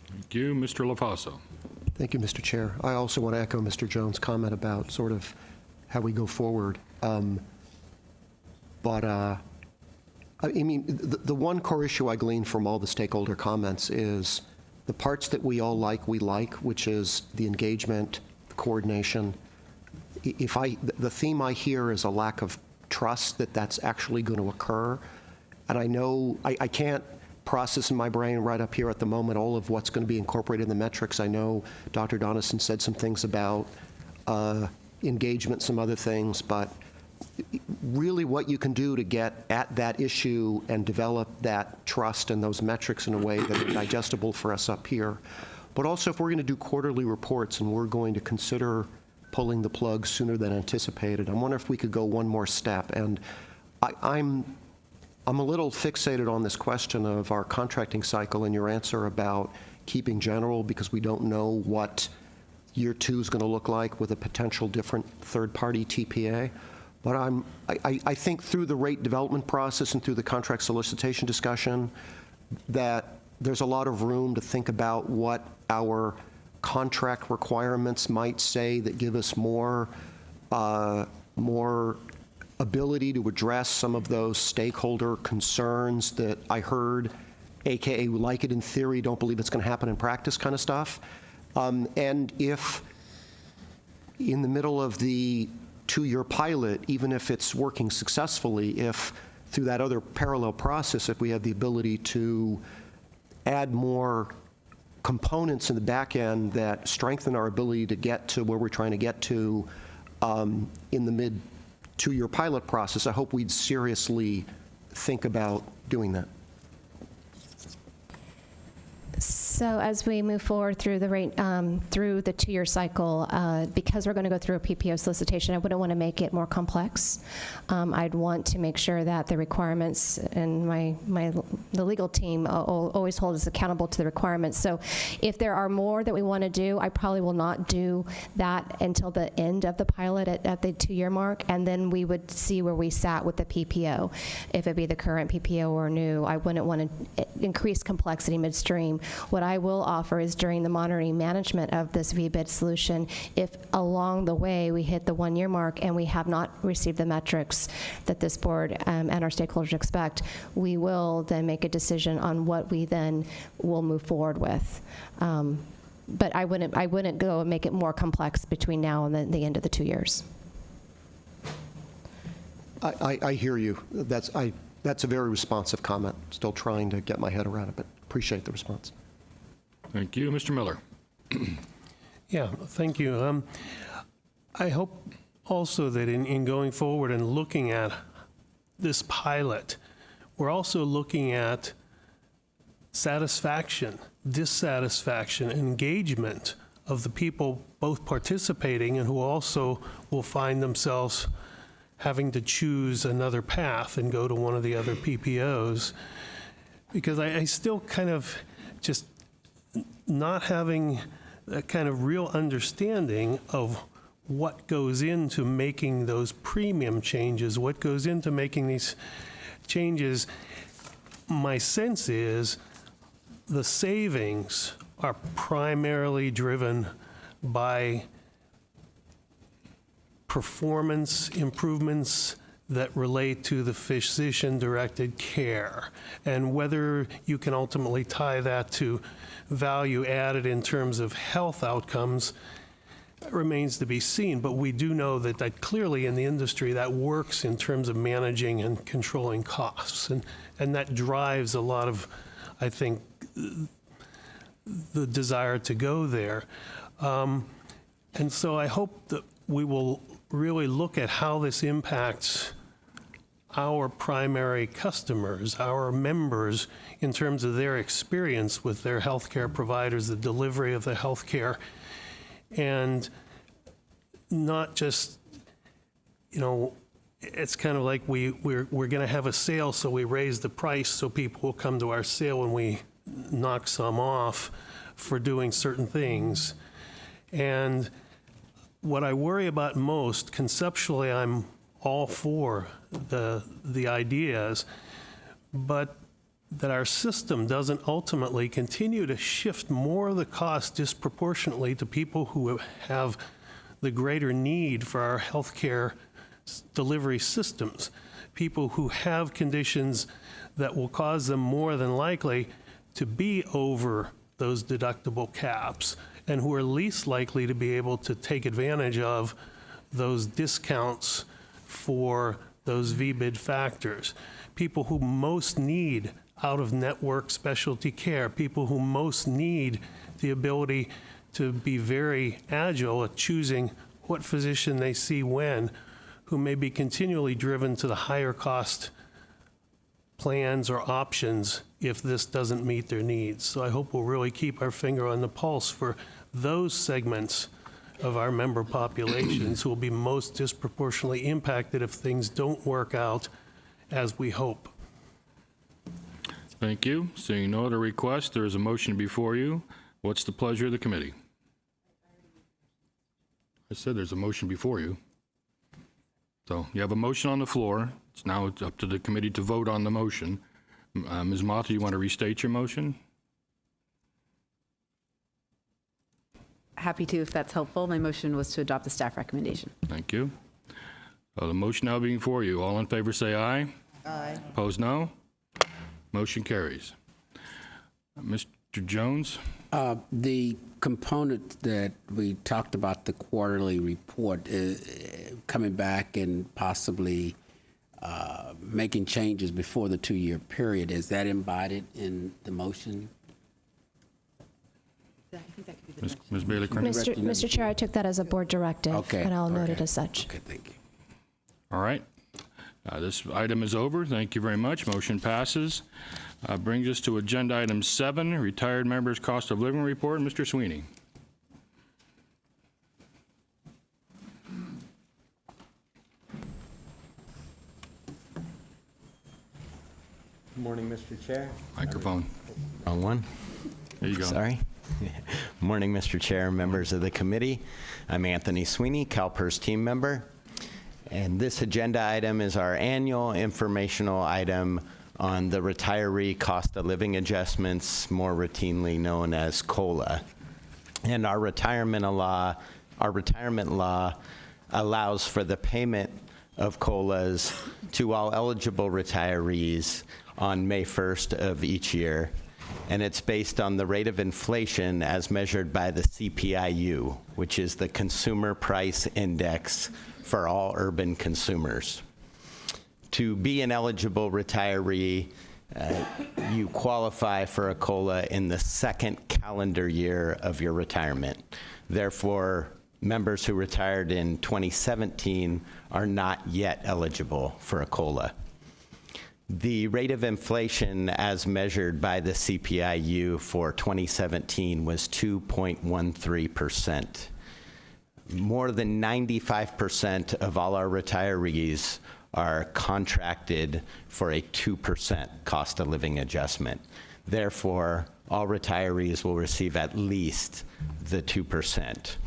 S1: Thank you. Mr. LaFaso.
S15: Thank you, Mr. Chair. I also want to echo Mr. Jones' comment about sort of how we go forward. I mean, the one core issue I glean from all the stakeholder comments is the parts that we all like, which is the engagement, the coordination. The theme I hear is a lack of trust that that's actually going to occur. And I know I can't process in my brain right up here at the moment all of what's going to be incorporated in the metrics. I know Dr. Donison said some things about engagement, some other things, but really what you can do to get at that issue and develop that trust and those metrics in a way that are digestible for us up here. But also if we're going to do quarterly reports and we're going to consider pulling the plug sooner than anticipated, I wonder if we could go one more step. And I'm a little fixated on this question of our contracting cycle and your answer about keeping general because we don't know what year 2 is going to look like with a potential different third-party TPA. But I think through the rate development process and through the contract solicitation discussion that there's a lot of room to think about what our contract requirements might say that give us more ability to address some of those stakeholder concerns that I heard, AKA we like it in theory, don't believe it's going to happen in practice kind of stuff. And if in the middle of the 2-year pilot, even if it's working successfully, if through that other parallel process, if we have the ability to add more components in the back end that strengthen our ability to get to where we're trying to get to in the mid 2-year pilot process, I hope we'd seriously think about doing that.
S5: So as we move forward through the through the 2-year cycle, because we're going to go through a PPO solicitation, I wouldn't want to make it more complex. I'd want to make sure that the requirements, and the legal team always hold us accountable to the requirements. So if there are more that we want to do, I probably will not do that until the end of the pilot at the 2-year mark, and then we would see where we sat with the PPO. If it be the current PPO or new, I wouldn't want to increase complexity midstream. What I will offer is during the monitoring management of this VBID solution, if along the way we hit the 1-year mark and we have not received the metrics that this board and our stakeholders expect, we will then make a decision on what we then will move forward with. But I wouldn't go and make it more complex between now and the end of the 2 years.
S15: I hear you. That's a very responsive comment. Still trying to get my head around it, but appreciate the response.
S1: Thank you. Mr. Miller.
S12: Yeah, thank you. I hope also that in going forward and looking at this pilot, we're also looking at satisfaction, dissatisfaction, engagement of the people both participating and who also will find themselves having to choose another path and go to one of the other PPOs. Because I still kind of just not having a kind of real understanding of what goes into making those premium changes, what goes into making these changes. My sense is the savings are primarily driven by performance improvements that relate to the physician-directed care, and whether you can ultimately tie that to value added in terms of health outcomes remains to be seen. But we do know that clearly in the industry that works in terms of managing and controlling costs, and that drives a lot of, I think, the desire to go there. And so I hope that we will really look at how this impacts our primary customers, our members, in terms of their experience with their healthcare providers, the delivery of the healthcare, and not just, it's kind of like we're going to have a sale, so we raise the price so people will come to our sale and we knock some off for doing certain things. And what I worry about most, conceptually, I'm all for the ideas, but that our system doesn't ultimately continue to shift more of the cost disproportionately to people who have the greater need for our healthcare delivery systems, people who have conditions that will cause them more than likely to be over those deductible caps, and who are least likely to be able to take advantage of those discounts for those VBID factors. People who most need out-of-network specialty care, people who most need the ability to be very agile at choosing what physician they see when, who may be continually driven to the higher cost plans or options if this doesn't meet their needs. So I hope we'll really keep our finger on the pulse for those segments of our member populations who will be most disproportionately impacted if things don't work out as we hope.
S1: Thank you. Seeing no other requests, there is a motion before you. What's the pleasure of the committee? I said there's a motion before you. So you have a motion on the floor. It's now up to the committee to vote on the motion. Ms. Mata, you want to restate your motion?
S3: Happy to, if that's helpful. My motion was to adopt the staff recommendation.
S1: Thank you. The motion now being before you. All in favor say aye.
S10: Aye.
S1: Opposed, no. Motion carries. Mr. Jones?
S8: The component that we talked about, the quarterly report, coming back and possibly making changes before the 2-year period. Is that embodied in the motion?
S1: Ms. Bailey-Crimmins?
S5: Mr. Chair, I took that as a board directive,
S8: Okay,
S5: and I'll note it
S8: okay.
S5: as such.
S8: Okay, thank you.
S1: All right. This item is over. Thank you very much. Motion passes. Brings us to agenda item 7, retired members' cost of living report. Mr. Sweeney.
S2: Good morning, Mr. Chair.
S1: Microphone.
S2: Wrong one.
S1: There you go.
S2: Sorry. Morning, Mr. Chair, members of the committee. I'm Anthony Sweeney, CalPERS team member. And this agenda item is our annual informational item on the retiree cost of living adjustments, more routinely known as COLA. And our retirement law allows for the payment of COLAs to all eligible retirees on May 1st of each year. And it's based on the rate of inflation as measured by the CPIU, which is the Consumer Price Index for all urban consumers. To be an eligible retiree, you qualify for a COLA in the second calendar year of your retirement. Therefore, members who retired in 2017 are not yet eligible for a COLA. The rate of inflation as measured by the CPIU for 2017 was 2.13%. More than 95% of all our retirees are contracted for a 2% cost of living adjustment. Therefore, all retirees will receive at least the 2%.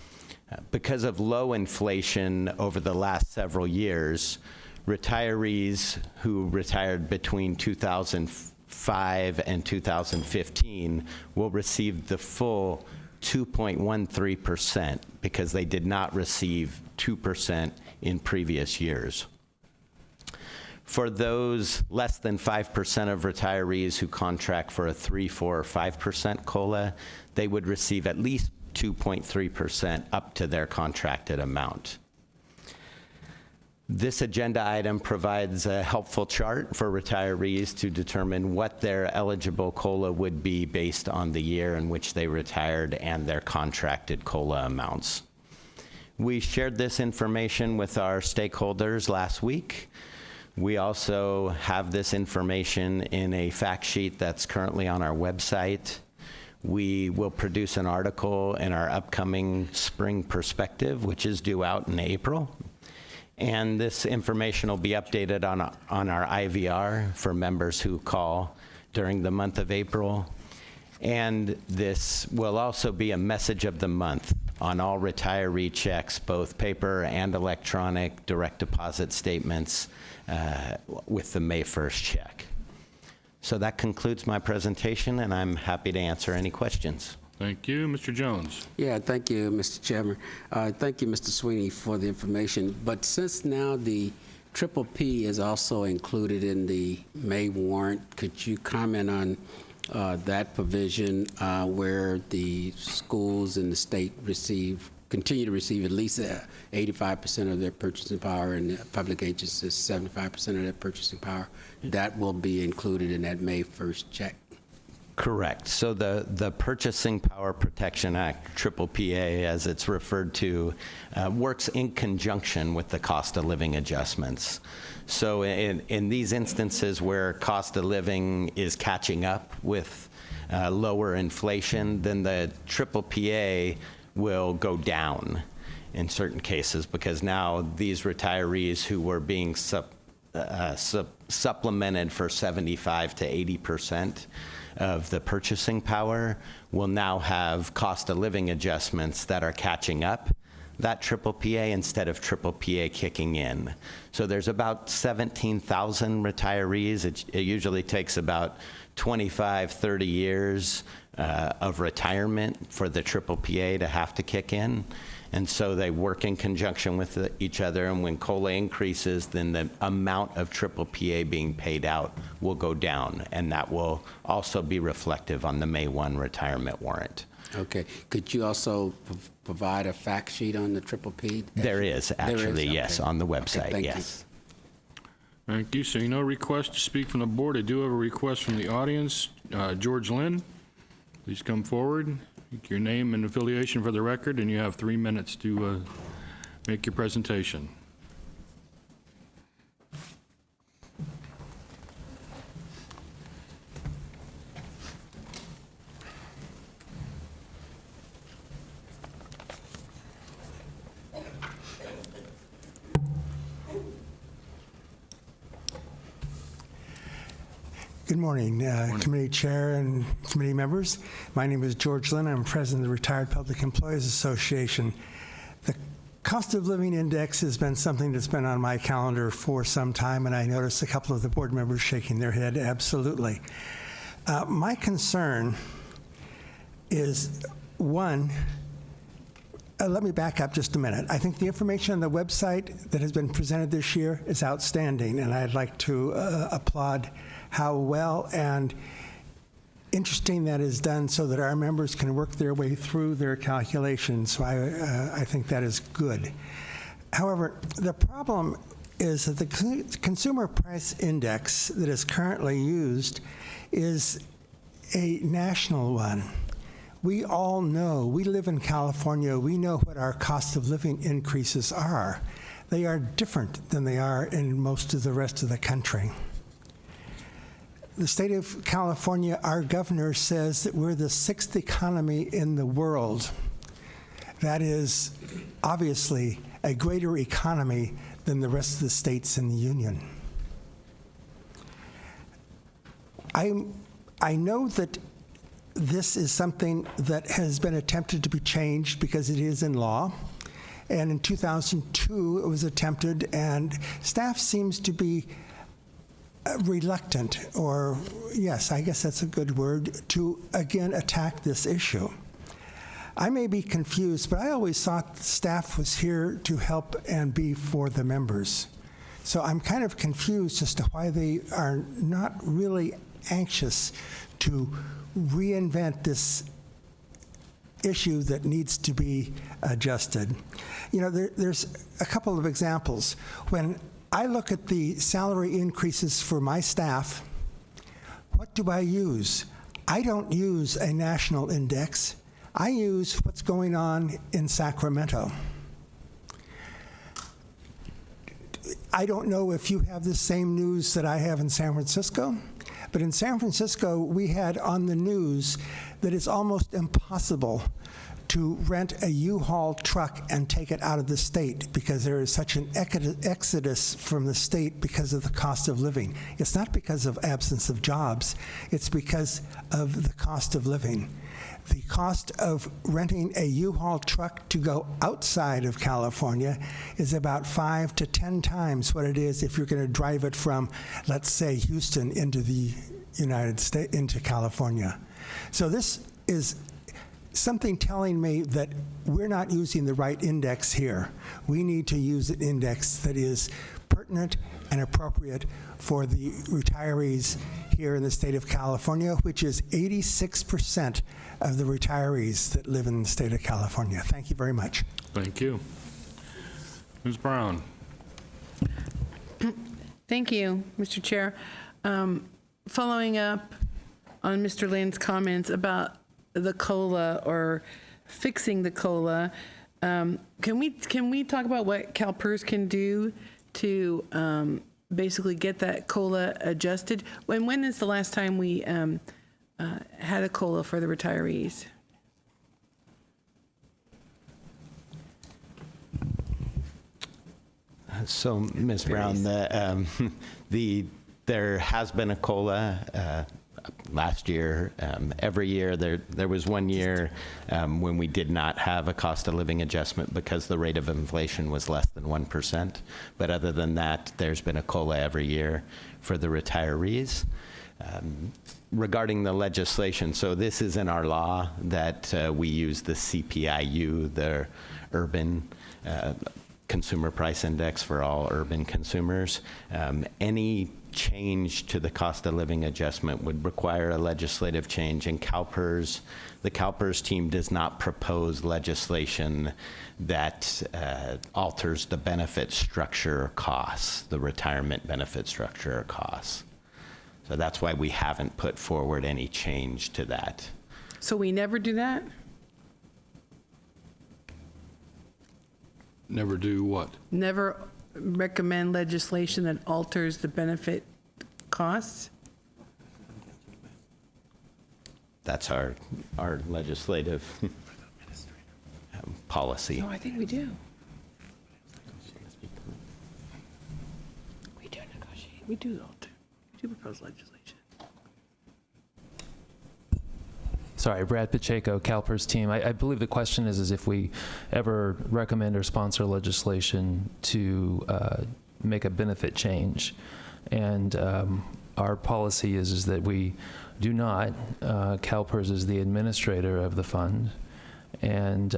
S2: Because of low inflation over the last several years, retirees who retired between 2005 and 2015 will receive the full 2.13% because they did not receive 2% in previous years. For those less than 5% of retirees who contract for a 3, 4, or 5% COLA, they would receive at least 2.3% up to their contracted amount. This agenda item provides a helpful chart for retirees to determine what their eligible COLA would be based on the year in which they retired and their contracted COLA amounts. We shared this information with our stakeholders last week. We also have this information in a fact sheet that's currently on our website. We will produce an article in our upcoming spring perspective, which is due out in April. And this information will be updated on our IVR for members who call during the month of April. And this will also be a message of the month on all retiree checks, both paper and electronic direct deposit statements with the May 1st check. So that concludes my presentation, and I'm happy to answer any questions.
S1: Thank you. Mr. Jones.
S8: Yeah, thank you, Mr. Chairman. Thank you, Mr. Sweeney, for the information. But since now the PPP is also included in the May warrant, could you comment on that provision where the schools in the state continue to receive at least 85% of their purchasing power, and the public agencies 75% of their purchasing power? That will be included in that May 1st check.
S2: Correct. So the Purchasing Power Protection Act, PPPA, as it's referred to, works in conjunction with the cost of living adjustments. So in these instances where cost of living is catching up with lower inflation, then the PPPA will go down in certain cases, because now these retirees who were being supplemented for 75 to 80% of the purchasing power will now have cost of living adjustments that are catching up that PPPA instead of PPPA kicking in. So there's about 17,000 retirees. It usually takes about 25, 30 years of retirement for the PPPA to have to kick in. And so they work in conjunction with each other, and when COLA increases, then the amount of PPPA being paid out will go down, and that will also be reflective on the May 1 retirement warrant.
S8: Okay. Could you also provide a fact sheet on the triple P?
S2: There is, actually,
S8: Okay.
S2: yes, on the website,
S8: Okay, thank you.
S2: yes.
S1: Thank you. Seeing no request to speak from the board, I do have a request from the audience. George Lynn, please come forward. Your name and affiliation for the record, and you have 3 minutes to make your presentation.
S4: Good morning, committee chair and committee members. My name is George Lynn. I'm president of the Retired Public Employees Association. The cost of living index has been something that's been on my calendar for some time, and I noticed a couple of the board members shaking their head absolutely. My concern is, one, let me back up just a minute. I think the information on the website that has been presented this year is outstanding, and I'd like to applaud how well and interesting that is done so that our members can work their way through their calculations. So I think that is good. However, the problem is that the consumer price index that is currently used is a national one. We all know, we live in California, we know what our cost of living increases are. They are different than they are in most of the rest of the country. The state of California, our governor says that we're the 6th economy in the world. That is obviously a greater economy than the rest of the states in the union. I know that this is something that has been attempted to be changed because it is in law. And in 2002, it was attempted, and staff seems to be reluctant, or yes, I guess that's a good word, to again attack this issue. I may be confused, but I always thought staff was here to help and be for the members. So I'm kind of confused as to why they are not really anxious to reinvent this issue that needs to be adjusted. You know, there's a couple of examples. When I look at the salary increases for my staff, what do I use? I don't use a national index. I use what's going on in Sacramento. I don't know if you have the same news that I have in San Francisco, but in San Francisco, we had on the news that it's almost impossible to rent a U-Haul truck and take it out of the state because there is such an exodus from the state because of the cost of living. It's not because of absence of jobs, it's because of the cost of living. The cost of renting a U-Haul truck to go outside of California is about 5 to 10 times what it is if you're going to drive it from, let's say, Houston into the United States, into California. So this is something telling me that we're not using the right index here. We need to use an index that is pertinent and appropriate for the retirees here in the state of California, which is 86% of the retirees that live in the state of California. Thank you very much.
S1: Thank you. Ms. Brown.
S13: Thank you, Mr. Chair. Following up on Mr. Lynn's comments about the COLA or fixing the COLA, can we talk about what CalPERS can do to basically get that COLA adjusted? When is the last time we had a COLA for the retirees?
S2: So, Ms. Brown, there has been a COLA last year. Every year, there was 1 year when we did not have a cost of living adjustment because the rate of inflation was less than 1%. But other than that, there's been a COLA every year for the retirees. Regarding the legislation, so this is in our law that we use the CPIU, the urban Consumer Price Index for all urban consumers. Any change to the cost of living adjustment would require a legislative change, and CalPERS, the CalPERS team does not propose legislation that alters the benefit structure or costs, the retirement benefit structure or costs. So that's why we haven't put forward any change to that.
S13: So we never do that?
S1: Never do what?
S13: Never recommend legislation that alters the benefit costs?
S2: That's our legislative policy.
S13: No, I think we do. We do negotiate. We do, though, too. We do propose legislation.
S9: Sorry, Brad Pacheco, CalPERS team. I believe the question is if we ever recommend or sponsor legislation to make a benefit change. And our policy is that we do not. CalPERS is the administrator of the fund. And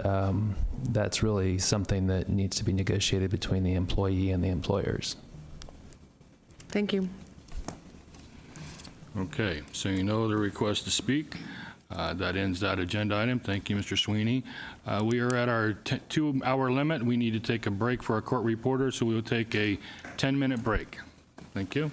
S9: that's really something that needs to be negotiated between the employee and the employers.
S13: Thank you.
S1: Okay, seeing no other requests to speak, that ends that agenda item. Thank you, Mr. Sweeney. We are at our 2-hour limit. We need to take a break for our court reporter, so we will take a 10-minute break. Thank you.